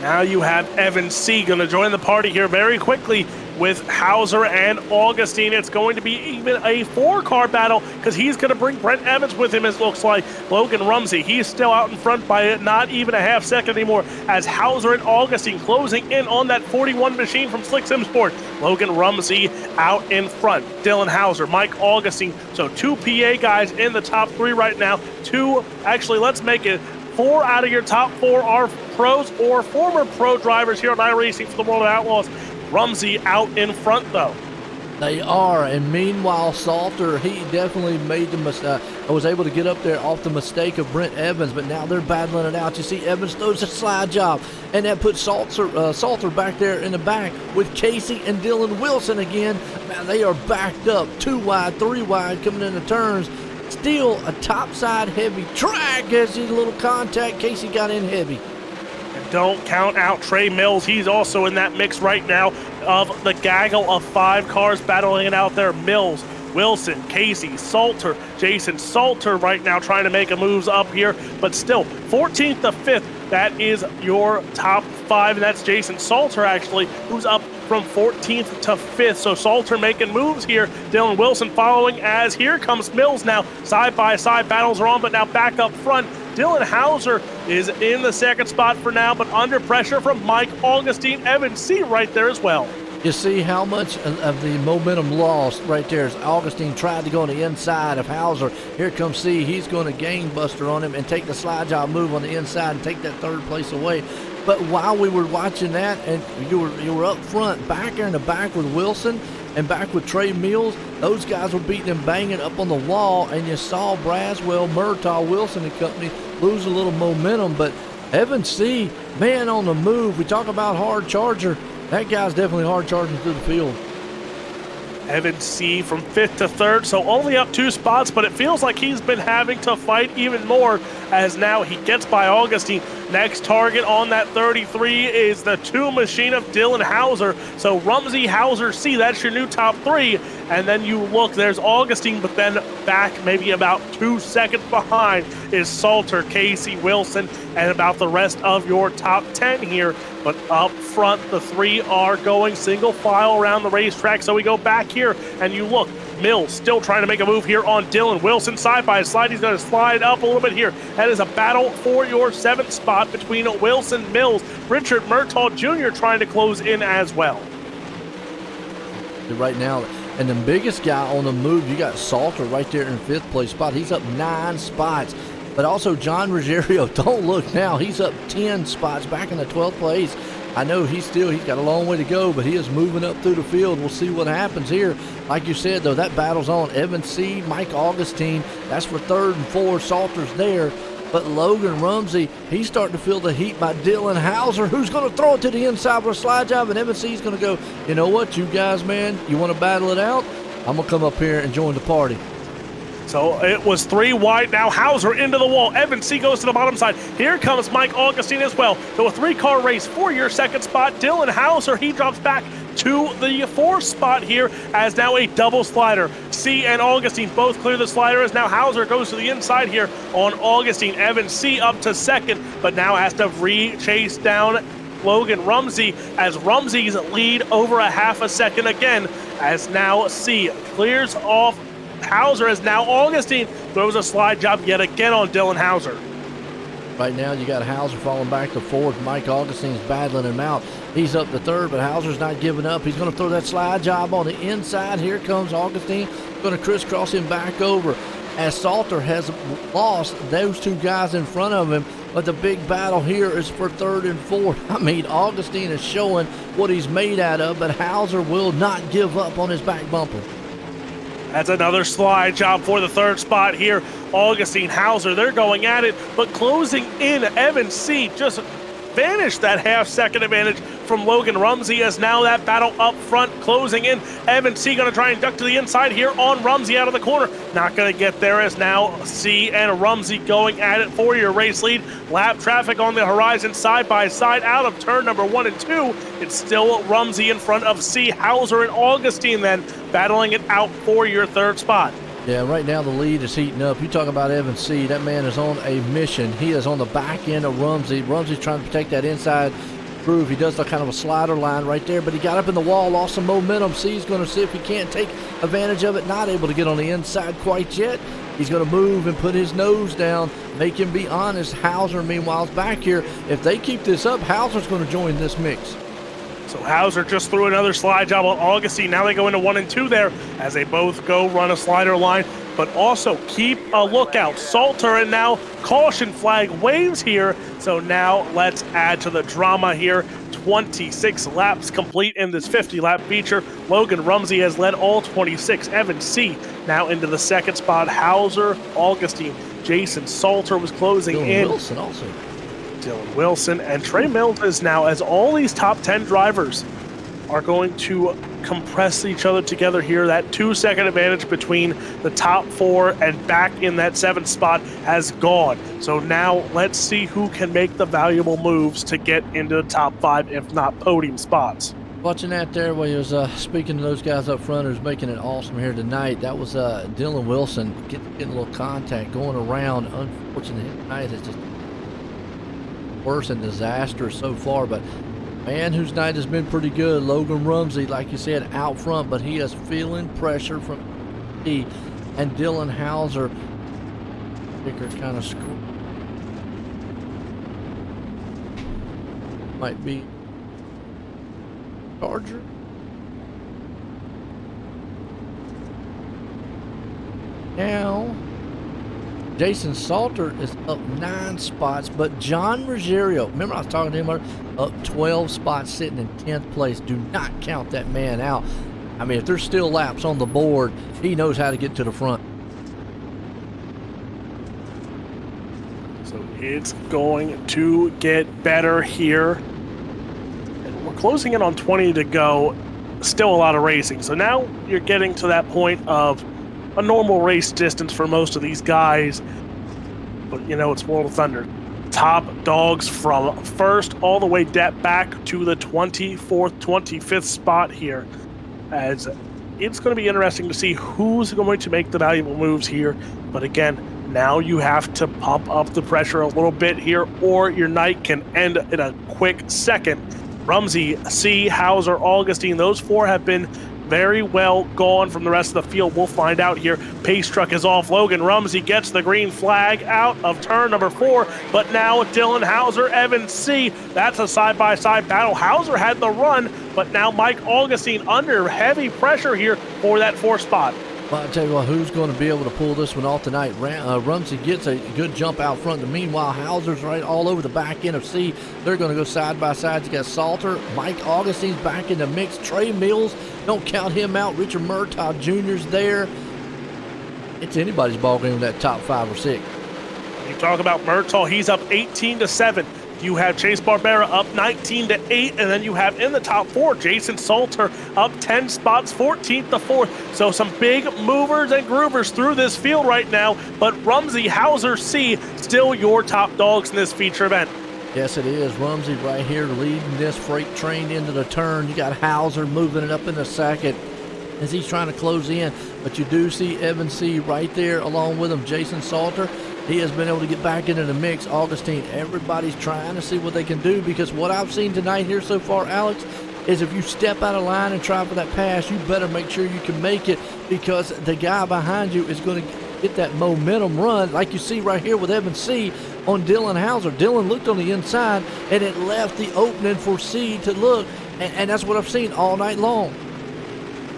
Now you have Evan C going to join the party here very quickly with Hauser and Augustine. It's going to be even a 4-car battle because he's going to bring Brent Evans with him, it looks like. Logan Rumsey, he's still out in front by not even a half second anymore, as Hauser and Augustine closing in on that 41 machine from Slick Sim Sport. Logan Rumsey out in front. Dylan Hauser, Mike Augustine. So 2 PA guys in the top 3 right now. Let's make it 4 out of your top 4 are pros or former pro drivers here on iRacing for the World of Outlaws. Rumsey out in front, though. They are, and meanwhile, Salter, he definitely made the mistake. Was able to get up there off the mistake of Brent Evans, but now they're battling it out. You see Evans throws a slide job, and that puts Salter back there in the back with Casey and Dylan Wilson again. Now they are backed up, 2 wide, 3 wide, coming into turns. Still a topside heavy track as a little contact. Casey got in heavy. Don't count out Trey Mills. He's also in that mix right now of the gaggle of 5 cars battling it out there. Mills, Wilson, Casey, Salter, Jason Salter right now trying to make a moves up here, but still 14th to 5th. That is your top 5, and that's Jason Salter actually, who's up from 14th to 5th. So Salter making moves here. Dylan Wilson following as here comes Mills now. Side by side battles are on, but now back up front. Dylan Hauser is in the 2nd spot for now, but under pressure from Mike Augustine. Evan C right there as well. You see how much of the momentum lost right there as Augustine tried to go on the inside of Hauser. Here comes C. He's going to game buster on him and take the slide job move on the inside and take that 3rd place away. But while we were watching that, and you were up front, back there in the back with Wilson and back with Trey Mills, those guys were beating and banging up on the wall, and you saw Braswell, Murtaugh, Wilson and company lose a little momentum. But Evan C., man on the move. We talk about hard charger. That guy's definitely hard charging through the field. Evan C from 5th to 3rd, so only up 2 spots, but it feels like he's been having to fight even more as now he gets by Augustine. Next target on that 33 is the 2 machine of Dylan Hauser. So Rumsey, Hauser, C, that's your new top 3. And then you look, there's Augustine, but then back maybe about 2 seconds behind is Salter, Casey, Wilson, and about the rest of your top 10 here. But up front, the 3 are going single file around the racetrack. So we go back here and you look, Mills still trying to make a move here on Dylan Wilson. Side by side, he's going to slide up a little bit here. That is a battle for your 7th spot between Wilson, Mills, Richard Murtaugh Jr. trying to close in as well. Right now, and the biggest guy on the move, you got Salter right there in 5th place spot. He's up 9 spots. But also John Ruggiero, don't look now, he's up 10 spots back in the 12th place. I know he's got a long way to go, but he is moving up through the field. We'll see what happens here. Like you said, though, that battle's on. Evan C., Mike Augustine, that's for 3rd and 4th. Salter's there. But Logan Rumsey, he's starting to feel the heat by Dylan Hauser, who's going to throw it to the inside with a slide job, and Evan C's going to go, you know what, you guys, man, you want to battle it out? I'm going to come up here and join the party. So it was 3 wide now. Hauser into the wall. Evan C goes to the bottom side. Here comes Mike Augustine as well. So a 3-car race for your 2nd spot. Dylan Hauser, he drops back to the 4th spot here as now a double slider. C and Augustine both clear the slider as now Hauser goes to the inside here on Augustine. Evan C up to 2nd, but now has to re-chase down Logan Rumsey as Rumsey's lead over a half a second again as now C clears off Hauser as now Augustine throws a slide job yet again on Dylan Hauser. Right now, you got Hauser falling back to fourth. Mike Augustine's battling him out. He's up to third, but Hauser's not giving up. He's going to throw that slide job on the inside. Here comes Augustine. Going to crisscross him back over, as Salter has lost those two guys in front of him. But the big battle here is for third and fourth. I mean, Augustine is showing what he's made out of, but Hauser will not give up on his back bumper. That's another slide job for the third spot here. Augustine, Hauser, they're going at it, but closing in. Evan C. just vanished that half-second advantage from Logan Rumsey, as now that battle up front closing in. Evan C. going to try and duck to the inside here on Rumsey out of the corner. Not going to get there, as now C and Rumsey going at it for your race lead. Lap traffic on the horizon, side by side out of turn number 1 and 2. It's still Rumsey in front of C. Hauser and Augustine then battling it out for your third spot. Yeah, right now the lead is heating up. You talk about Evan C. That man is on a mission. He is on the back end of Rumsey. Rumsey's trying to protect that inside groove. He does the kind of a slider line right there, but he got up in the wall, lost some momentum. C's going to see if he can't take advantage of it. Not able to get on the inside quite yet. He's going to move and put his nose down, make him be honest. Hauser, meanwhile, is back here. If they keep this up, Hauser's going to join this mix. So Hauser just threw another slide job on Augustine. Now they go into 1 and 2 there, as they both go run a slider line. But also keep a lookout. Salter, and now caution flag waves here. So now let's add to the drama here. 26 laps complete in this 50-lap feature. Logan Rumsey has led all 26. Evan C. now into the second spot. Hauser, Augustine, Jason Salter was closing in. Wilson also. Dylan Wilson and Trey Mills is now, as all these top 10 drivers are going to compress each other together here. That 2-second advantage between the top 4 and back in that 7th spot has gone. So now let's see who can make the valuable moves to get into the top 5, if not podium spots. Watching that there while he was speaking to those guys up front who's making it awesome here tonight, that was Dylan Wilson getting a little contact going around. Unfortunately, tonight is just worse and disastrous so far, but man whose night has been pretty good, Logan Rumsey, like you said, out front, but he is feeling pressure from E and Dylan Hauser. Kicker kind of screw. Might be Charger. Now Jason Salter is up 9 spots, but John Ruggiero, remember I was talking to him earlier, up 12 spots, sitting in 10th place. Do not count that man out. I mean, if there's still laps on the board, he knows how to get to the front. So it's going to get better here. And we're closing in on 20 to go. Still a lot of racing. So now you're getting to that point of a normal race distance for most of these guys. But, you know, it's World of Thunder. Top dogs from first all the way back to the 24th, 25th spot here. As it's going to be interesting to see who's going to make the valuable moves here. But again, now you have to pump up the pressure a little bit here, or your night can end in a quick second. Rumsey, C, Hauser, Augustine, those 4 have been very well gone from the rest of the field. We'll find out here. Pace truck is off. Logan Rumsey gets the green flag out of turn number 4, but now Dylan Hauser, Evan C. That's a side-by-side battle. Hauser had the run, but now Mike Augustine under heavy pressure here for that 4th spot. Well, I'll tell you what, who's going to be able to pull this one off tonight? Rumsey gets a good jump out front. Meanwhile, Hauser's right all over the back end of C. They're going to go side by side. You got Salter, Mike Augustine's back in the mix. Trey Mills, don't count him out. Richard Murtaugh Jr.'s there. It's anybody's ball game with that top 5 or 6. You talk about Murtaugh, he's up 18-7. You have Chase Barbera up 19-8, and then you have in the top 4, Jason Salter up 10 spots, 14th to 4th. So some big movers and groovers through this field right now, but Rumsey, Hauser, C, still your top dogs in this feature event. Yes, it is. Rumsey right here leading this freight train into the turn. You got Hauser moving it up in the second as he's trying to close in, but you do see Evan C right there along with him. Jason Salter, he has been able to get back into the mix. Augustine, everybody's trying to see what they can do, because what I've seen tonight here so far, Alex, is if you step out of line and try for that pass, you better make sure you can make it, because the guy behind you is going to get that momentum run like you see right here with Evan C. on Dylan Hauser. Dylan looked on the inside, and it left the opening for C to look, and that's what I've seen all night long.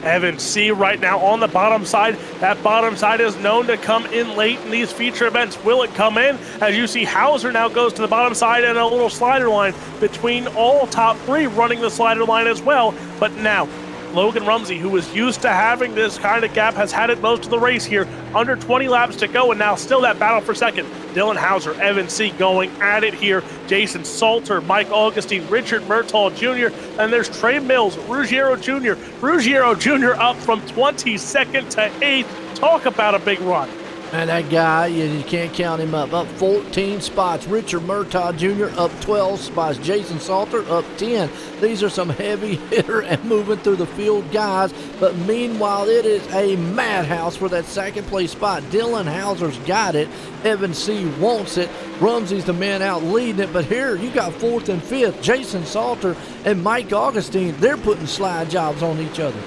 Evan C right now on the bottom side. That bottom side is known to come in late in these feature events. Will it come in? As you see, Hauser now goes to the bottom side and a little slider line between all top three running the slider line as well. But now, Logan Rumsey, who was used to having this kind of gap, has had it most of the race here. Under 20 laps to go, and now still that battle for second. Dylan Hauser, Evan C. going at it here. Jason Salter, Mike Augustine, Richard Murtaugh Jr., and there's Trey Mills, Ruggiero Jr. Ruggiero Jr. up from 22nd to 8th. Talk about a big run. And that guy, you can't count him up 14 spots. Richard Murtaugh Jr. up 12 spots. Jason Salter up 10. These are some heavy hitter and moving through the field guys. But meanwhile, it is a madhouse for that second place spot. Dylan Hauser's got it. Evan C. wants it. Rumsey's the man out leading it. But here, you got fourth and fifth. Jason Salter and Mike Augustine, they're putting slide jobs on each other.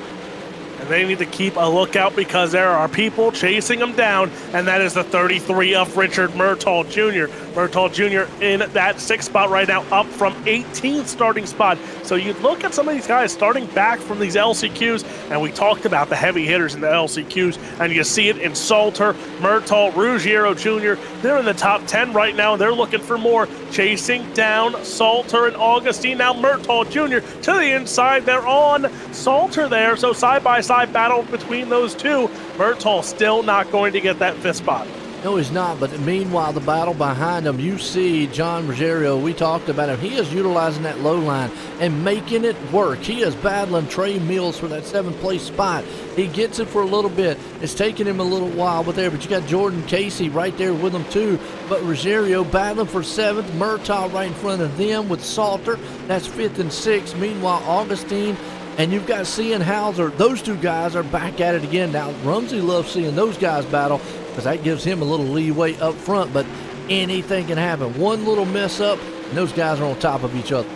And they need to keep a lookout because there are people chasing them down, and that is the 33 of Richard Murtaugh Jr. Murtaugh Jr. in that sixth spot right now, up from 18th starting spot. So you look at some of these guys starting back from these LCQs, and we talked about the heavy hitters in the LCQs, and you see it in Salter, Murtaugh, Ruggiero Jr. They're in the top 10 right now, and they're looking for more, chasing down Salter and Augustine. Now Murtaugh Jr. to the inside. They're on Salter there, so side-by-side battle between those two. Murtaugh still not going to get that fifth spot. No, he's not, but meanwhile, the battle behind him, you see John Ruggiero, we talked about him. He is utilizing that low line and making it work. He is battling Trey Mills for that seventh place spot. He gets it for a little bit. It's taking him a little while, but you got Jordan Casey right there with him too. But Ruggiero battling for seventh, Murtaugh right in front of them with Salter. That's fifth and sixth. Meanwhile, Augustine, and you've got C and Hauser. Those two guys are back at it again. Now, Rumsey loves seeing those guys battle because that gives him a little leeway up front, but anything can happen. One little mess up, and those guys are on top of each other.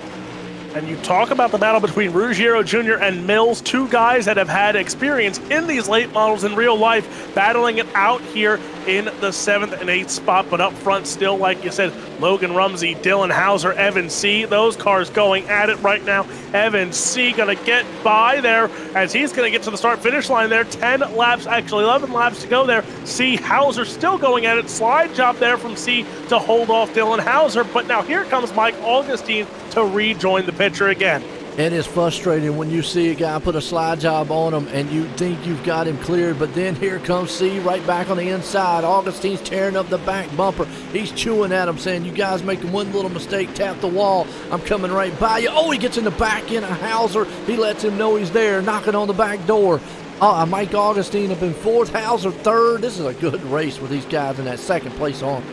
And you talk about the battle between Ruggiero Jr. and Mills, two guys that have had experience in these late models in real life, battling it out here in the 7th and 8th spot. But up front still, like you said, Logan Rumsey, Dylan Hauser, Evan C. Those cars going at it right now. Evan C. going to get by there as he's going to get to the start-finish line there. 10 laps, actually 11 laps to go there. C. Hauser still going at it. Slide job there from C to hold off Dylan Hauser. But now here comes Mike Augustine to rejoin the picture again. It is frustrating when you see a guy put a slide job on him and you think you've got him cleared, but then here comes C right back on the inside. Augustine's tearing up the back bumper. He's chewing at him, saying, you guys making one little mistake, tap the wall. I'm coming right by you. Oh, he gets in the back end of Hauser. He lets him know he's there, knocking on the back door. Mike Augustine up in fourth, Hauser third. This is a good race with these guys in that second place on.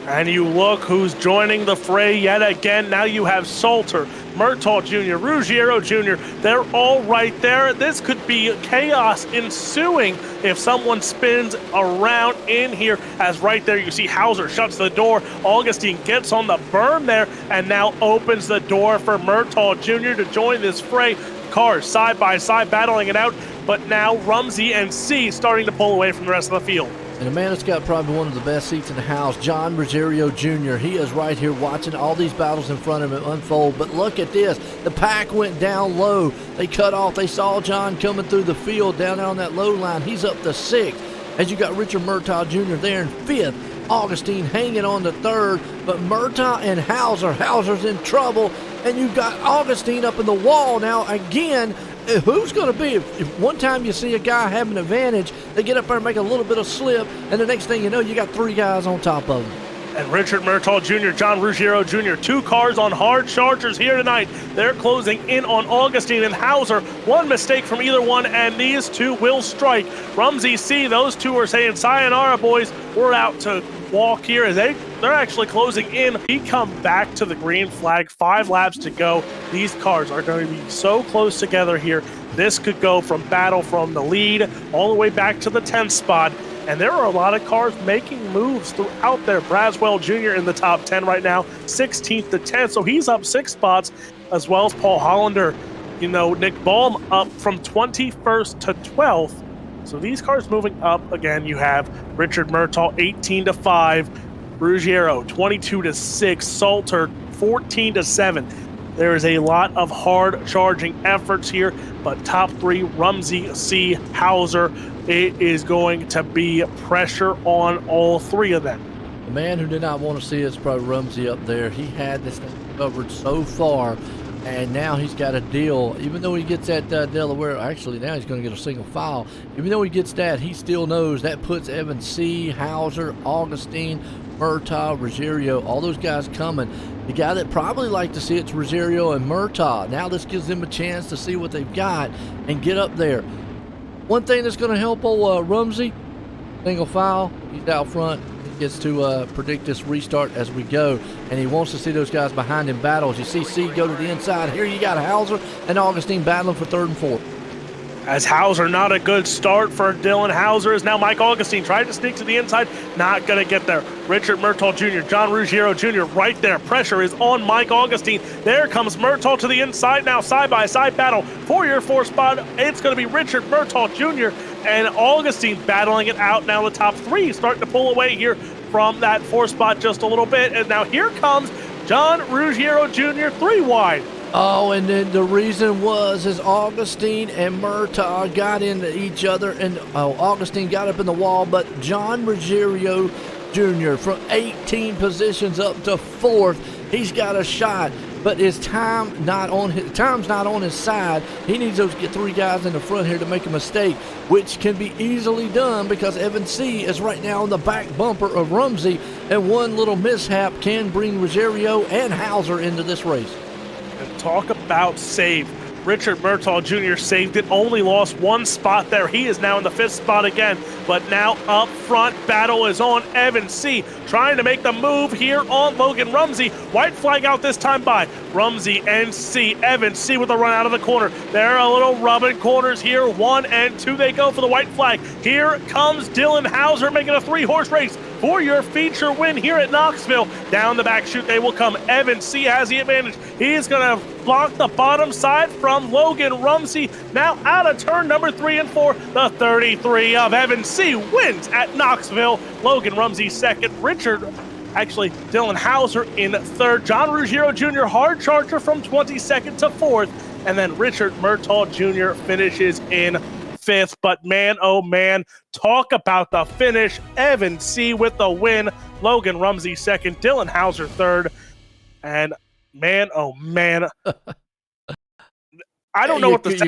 And you look who's joining the fray yet again. Now you have Salter, Murtaugh Jr., Ruggiero Jr. They're all right there. This could be chaos ensuing if someone spins around in here. As right there you see Hauser shuts the door. Augustine gets on the berm there and now opens the door for Murtaugh Jr. to join this fray. Cars side by side battling it out. But now Rumsey and C starting to pull away from the rest of the field. And a man that's got probably one of the best seats in the house, John Ruggiero Jr. He is right here watching all these battles in front of him unfold. But look at this. The pack went down low. They cut off. They saw John coming through the field down there on that low line. He's up to sixth. As you got Richard Murtaugh Jr. there in fifth. Augustine hanging on to third. But Murtaugh and Hauser's in trouble. And you've got Augustine up in the wall now again. Who's going to be? If one time you see a guy have an advantage, they get up there and make a little bit of slip, and the next thing you know, you got three guys on top of them. And Richard Murtaugh Jr., John Ruggiero Jr., two cars on hard chargers here tonight. They're closing in on Augustine and Hauser. One mistake from either one, and these two will strike. Rumsey C, those two are saying, sayonara, boys. We're out to walk here as they're actually closing in. He come back to the green flag, 5 laps to go. These cars are going to be so close together here. This could go from battle from the lead all the way back to the 10th spot. And there are a lot of cars making moves throughout there. Braswell Jr. in the top 10 right now, 16th to 10th. So he's up 6 spots, as well as Paul Hollander. You know, Nick Baum up from 21st to 12th. So these cars moving up again. You have Richard Murtaugh 18 to 5. Ruggiero 22-6, Salter 14-7. There is a lot of hard charging efforts here, but top three, Rumsey, C, Hauser, it is going to be pressure on all three of them. The man who did not want to see his pro Rumsey up there, he had this thing covered so far, and now he's got a deal. Even though he gets that Delaware, actually now he's going to get a single file. Even though he gets that, he still knows that puts Evan C, Hauser, Augustine, Murtaugh, Ruggiero, all those guys coming. The guy that probably like to see it's Ruggiero and Murtaugh. Now this gives them a chance to see what they've got and get up there. One thing that's going to help old Rumsey, single file, he's out front. He gets to predict this restart as we go, and he wants to see those guys behind him battle. As you see C go to the inside, here you got Hauser and Augustine battling for third and fourth. As Hauser, not a good start for Dylan Hauser, is now Mike Augustine trying to sneak to the inside, not going to get there. Richard Murtaugh Jr., John Ruggiero Jr. right there. Pressure is on Mike Augustine. There comes Murtaugh to the inside now, side-by-side battle for your fourth spot. It's going to be Richard Murtaugh Jr. and Augustine battling it out. Now the top three starting to pull away here from that fourth spot just a little bit. And now here comes John Ruggiero Jr. 3 wide. Oh, and then the reason is Augustine and Murtaugh got into each other, and Augustine got up in the wall, but John Ruggiero Jr. from 18 positions up to fourth, he's got a shot, but his time's not on his side. He needs those three guys in the front here to make a mistake, which can be easily done because Evan C is right now on the back bumper of Rumsey, and one little mishap can bring Ruggiero and Hauser into this race. And talk about save. Richard Murtaugh Jr. saved it, only lost one spot there. He is now in the fifth spot again, but now up front, battle is on. Evan C. trying to make the move here on Logan Rumsey. White flag out this time by Rumsey and C. Evan C. with a run out of the corner. They're a little rubbing corners here. 1 and 2 they go for the white flag. Here comes Dylan Hauser making a 3-horse race for your feature win here at Knoxville. Down the back chute they will come. Evan C. has the advantage. He's going to block the bottom side from Logan Rumsey. Now out of turn number 3 and 4, the 33 of Evan C. wins at Knoxville. Logan Rumsey second. Dylan Hauser in third. John Ruggiero Jr. hard charger from 22nd to 4th. And then Richard Murtaugh Jr. finishes in 5th. But man, oh man, talk about the finish. Evan C. with the win. Logan Rumsey second. Dylan Hauser third. And man, oh man. I don't know what to say.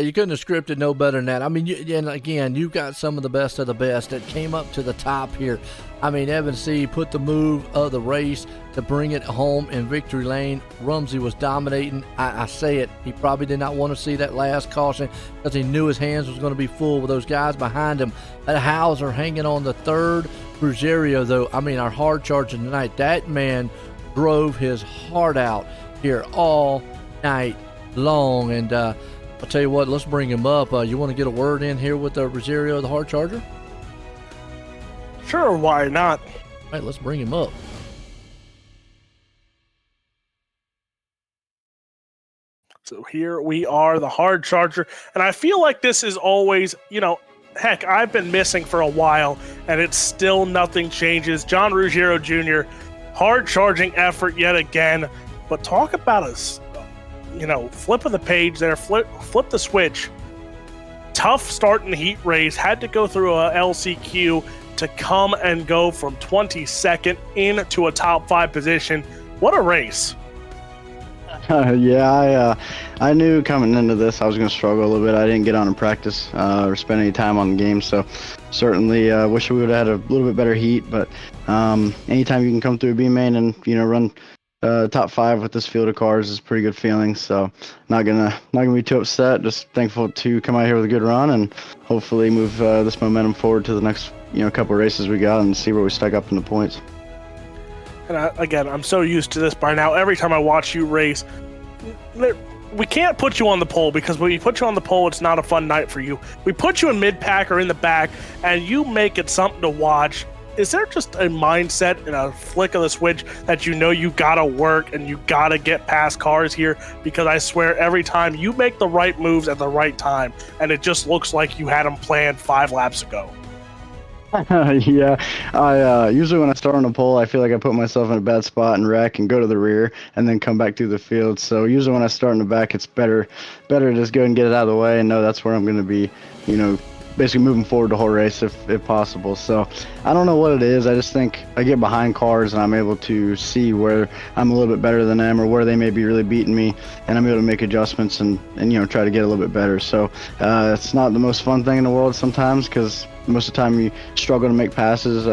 You couldn't have scripted no better than that. I mean, and again, you've got some of the best that came up to the top here. I mean, Evan C. put the move of the race to bring it home in victory lane. Rumsey was dominating. I say it. He probably did not want to see that last caution because he knew his hands was going to be full with those guys behind him. That Hauser hanging on the third. Ruggiero, though, I mean, our hard charger tonight, that man drove his heart out here all night long, and I'll tell you what, let's bring him up. You want to get a word in here with Ruggiero, the hard charger? Sure, why not? All right, let's bring him up. So here we are, the hard charger, and I feel like this is always, heck, I've been missing for a while, and it's still nothing changes. John Ruggiero Jr., hard charging effort yet again, but talk about us. Flip of the page there, flip the switch. Tough start in the heat race, had to go through a LCQ to come and go from 22nd into a top 5 position. What a race. Yeah, I knew coming into this I was going to struggle a little bit. I didn't get on in practice or spend any time on the game, so certainly wish we would have had a little bit better heat, but anytime you can come through a B main and run top 5 with this field of cars is a pretty good feeling. So not gonna be too upset. Just thankful to come out here with a good run and hopefully move this momentum forward to the next couple of races we got and see where we stack up in the points. And again, I'm so used to this by now. Every time I watch you race, we can't put you on the pole because when we put you on the pole, it's not a fun night for you. We put you in mid-pack or in the back, and you make it something to watch. Is there just a mindset and a flick of the switch that you gotta work and you gotta get past cars here? Because I swear every time you make the right moves at the right time, and it just looks like you had them planned 5 laps ago. Yeah, I usually when I start on a pole, I feel like I put myself in a bad spot and wreck and go to the rear and then come back through the field. So usually when I start in the back, it's better to just go and get it out of the way and know that's where I'm going to be, basically moving forward the whole race if possible. So I don't know what it is. I just think I get behind cars and I'm able to see where I'm a little bit better than them or where they may be really beating me, and I'm able to make adjustments and try to get a little bit better. So it's not the most fun thing in the world sometimes because most of the time you struggle to make passes.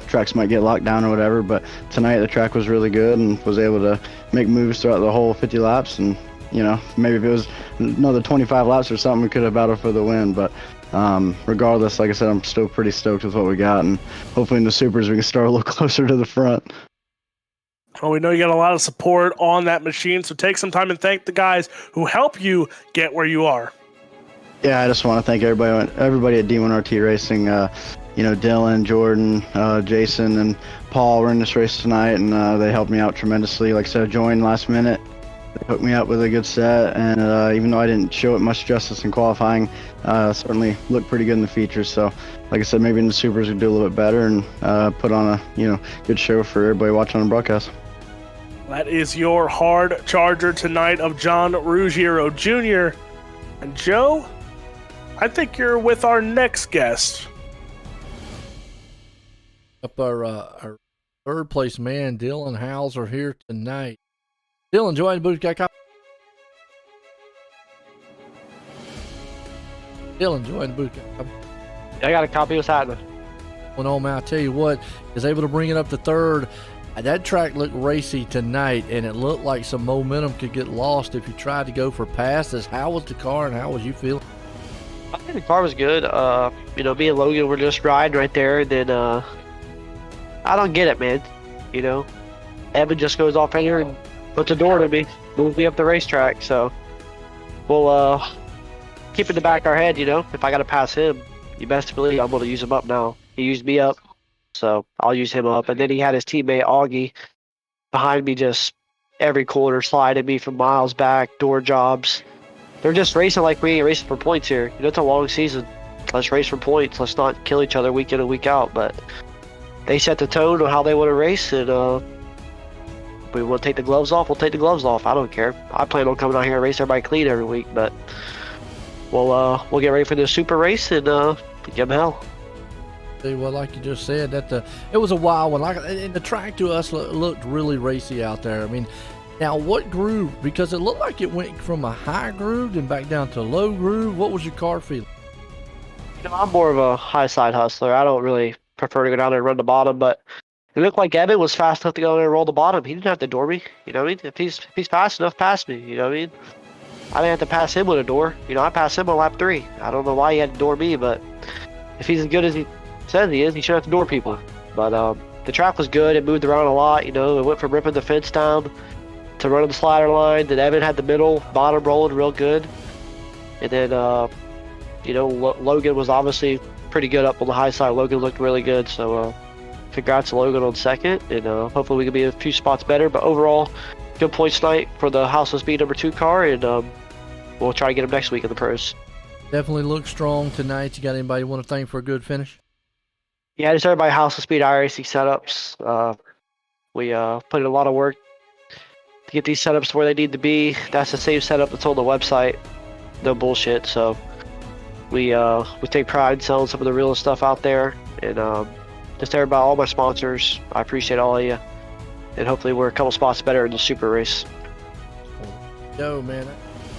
Tracks might get locked down or whatever, but tonight the track was really good and was able to make moves throughout the whole 50 laps. And maybe if it was another 25 laps or something, we could have battled for the win. But regardless, like I said, I'm still pretty stoked with what we got, and hopefully in the supers we can start a little closer to the front. Well, we know you got a lot of support on that machine, so take some time and thank the guys who help you get where you are. Yeah, I just want to thank everybody at D1RT Racing. Dylan, Jordan, Jason, and Paul were in this race tonight, and they helped me out tremendously. Like I said, I joined last minute. They hooked me up with a good set, and even though I didn't show it much justice in qualifying, certainly looked pretty good in the features. So, like I said, maybe in the supers we do a little bit better and put on a good show for everybody watching on the broadcast. That is your hard charger tonight of John Ruggiero Jr. And Joe, I think you're with our next guest. Up our third place man, Dylan Hauser, here tonight. Dylan, join the booth. Dylan, join the booth. I got a copy of what's happening. Going on, man. I tell you what, is able to bring it up to third. That track looked racy tonight, and it looked like some momentum could get lost if you tried to go for passes. How was the car, and how was you feeling? I think the car was good. Me and Logan were just riding right there, and then I don't get it, man. Evan just goes off in here and puts a door to me, moves me up the racetrack. So we'll keep in the back of our head, if I got to pass him, you best believe I'm going to use him up now. He used me up, so I'll use him up. And then he had his teammate Augie behind me, just every corner sliding me from miles back, door jobs. They're just racing like we ain't racing for points here. It's a long season. Let's race for points. Let's not kill each other week in and week out. But they set the tone on how they want to race, and if we want to take the gloves off, we'll take the gloves off. I don't care. I plan on coming out here and race everybody clean every week, but we'll get ready for the super race and give them hell. Well, like you just said, it was a wild one. And the track to us looked really racy out there. I mean, now what groove? Because it looked like it went from a high groove and back down to a low groove. What was your car feeling? I'm more of a high side hustler. I don't really prefer to go down there and run the bottom, but it looked like Evan was fast enough to go there and roll the bottom. He didn't have to door me. You know what I mean? If he's fast enough, pass me. You know what I mean? I didn't have to pass him with a door. I passed him on lap 3. I don't know why he had to door me, but if he's as good as he says he is, he shouldn't have to door people. But the track was good. It moved around a lot. It went from ripping the fence down to running the slider line. Then Evan had the middle, bottom rolling real good. And then, Logan was obviously pretty good up on the high side. Logan looked really good. So congrats to Logan on second. And hopefully we can be a few spots better. But overall, good points tonight for the House of Speed number 2 car. And we'll try to get him next week in the pros. Definitely looked strong tonight. You got anybody you want to thank for a good finish? Yeah, just everybody House of Speed iRacing setups. We put in a lot of work to get these setups where they need to be. That's the same setup that's on the website. No bullshit. So we take pride in selling some of the realest stuff out there. And just everybody, all my sponsors, I appreciate all of you. And hopefully we're a couple spots better in the super race. Yo, man.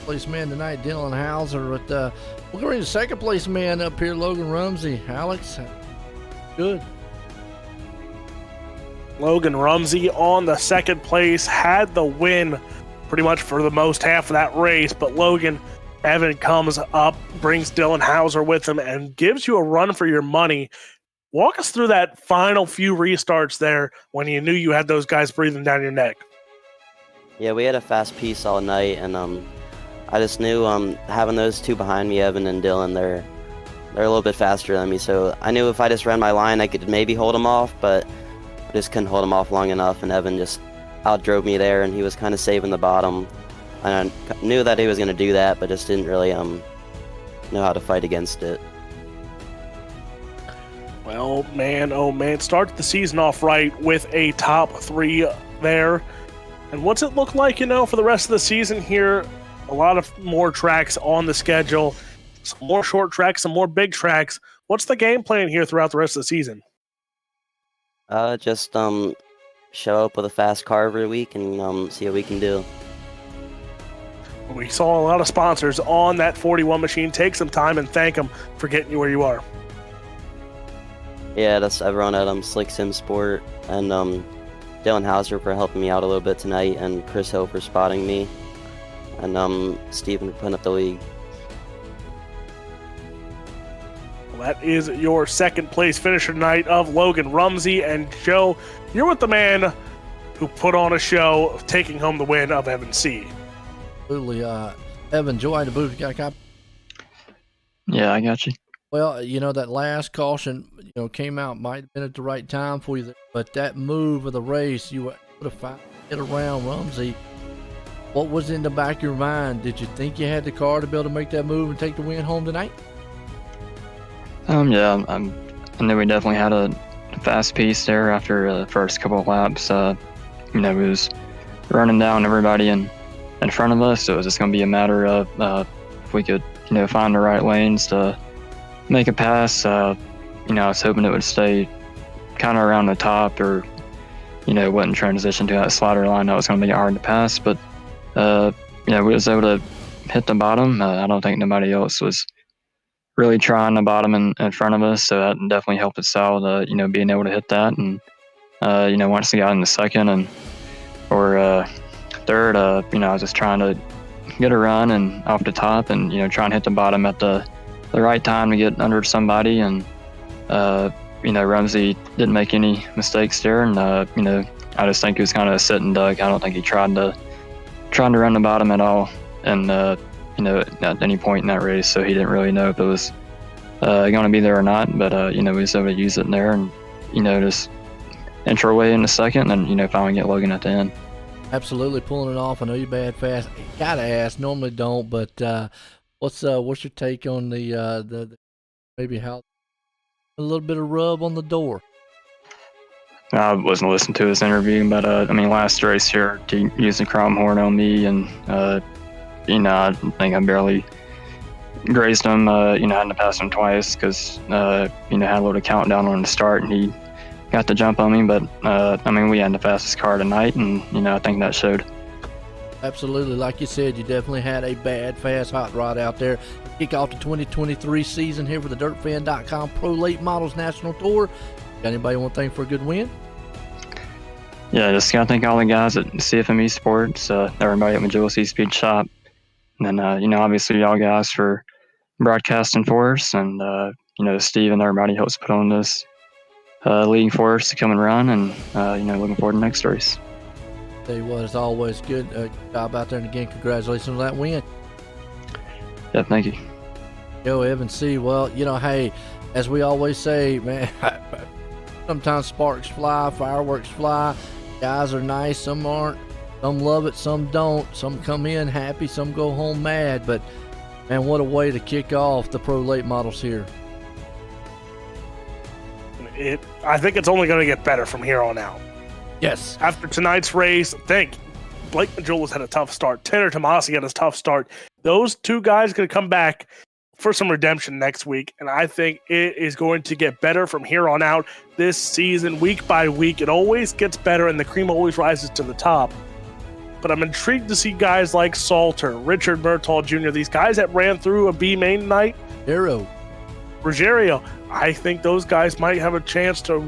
Place man tonight, Dylan Hauser. With we're going to second place man up here, Logan Rumsey. Alex, good. Logan Rumsey on the second place, had the win pretty much for the most half of that race, but Evan comes up, brings Dylan Hauser with him, and gives you a run for your money. Walk us through that final few restarts there when you knew you had those guys breathing down your neck. Yeah, we had a fast piece all night, and I just knew having those two behind me, Evan and Dylan, they're a little bit faster than me, so I knew if I just ran my line, I could maybe hold them off, but I just couldn't hold them off long enough, and Evan just outdrove me there, and he was kind of saving the bottom. And I knew that he was going to do that, but just didn't really know how to fight against it. Well, oh man, start the season off right with a top 3 there. And what's it look like, for the rest of the season here? A lot of more tracks on the schedule, some more short tracks, some more big tracks. What's the game plan here throughout the rest of the season? Just show up with a fast car every week and see what we can do. We saw a lot of sponsors on that 41 machine. Take some time and thank them for getting you where you are. Yeah, that's everyone at Slick Sim Sport and Dylan Hauser for helping me out a little bit tonight, and Chris Hill for spotting me, and Steven for putting up the league. Well, that is your second place finisher tonight of Logan Rumsey. And Joe, you're with the man who put on a show, taking home the win of Evan C. Absolutely. Evan, Joy in the booth, you got a copy? Yeah, I got you. Well, that last caution, came out, might have been at the right time for you there, but that move of the race, you were able to get around Rumsey. What was in the back of your mind? Did you think you had the car to be able to make that move and take the win home tonight? Yeah, I knew we definitely had a fast piece there after the first couple of laps. We was running down everybody in front of us, so it was just going to be a matter of if we could, find the right lanes to make a pass. I was hoping it would stay kind of around the top, or wouldn't transition to that slider line that was going to make it hard to pass. But we was able to hit the bottom. I don't think nobody else was really trying the bottom in front of us, so that definitely helped us out. Being able to hit that, and once we got in the second or third, I was just trying to get a run and off the top, and try and hit the bottom at the right time to get under somebody. And Rumsey didn't make any mistakes there, and I just think he was kind of a sitting duck. I don't think he tried to run the bottom at all, and at any point in that race, so he didn't really know if it was going to be there or not. But we was able to use it in there, and just inch our way in the second, and finally get Logan at the end. Absolutely pulling it off. I know you're bad fast. Gotta ask, normally don't, but what's your take on the maybe how a little bit of rub on the door? I wasn't listening to his interview, but last race here, he used the chrome horn on me, and I think I barely grazed him. I had to pass him twice because had a little countdown on the start, and he got the jump on me. But we had the fastest car tonight, and I think that showed. Absolutely, like you said, you definitely had a bad, fast hot rod out there. Kick off the 2023 season here for the DirtFan.com Pro Late Models National Tour. Got anybody want to thank for a good win? Yeah, just gotta thank all the guys at CFM eSports, everybody at Majula Speed Shop, and then obviously y'all guys for broadcasting for us, and Steve and everybody helps put on this league for us to come and run, and looking forward to the next race. Tell you what, it's always good job out there, and again, congratulations on that win. Yeah, thank you. Yo, Evan C. Well, hey, as we always say, man, sometimes sparks fly, fireworks fly. Guys are nice, some aren't. Some love it, some don't. Some come in happy, some go home mad. But, man, what a way to kick off the Pro Late Models here. I think it's only going to get better from here on out. Yes. After tonight's race, Blake Majulis had a tough start. Tanner Tomasi had a tough start. Those two guys are going to come back for some redemption next week, and I think it is going to get better from here on out this season, week by week. It always gets better, and the cream always rises to the top. But I'm intrigued to see guys like Salter, Richard Murtaugh Jr., these guys that ran through a B main tonight. Ruggiero. I think those guys might have a chance to,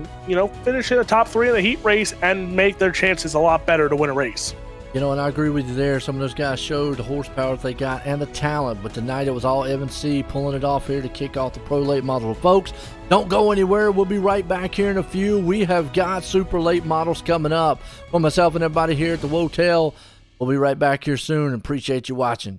finish in the top 3 in the heat race and make their chances a lot better to win a race. And I agree with you there. Some of those guys showed the horsepower that they got and the talent. But tonight it was all Evan C. pulling it off here to kick off the Pro Late Model. Folks, don't go anywhere. We'll be right back here in a few. We have got Super Late Models coming up. For myself and everybody here at the Wotel, we'll be right back here soon. Appreciate you watching.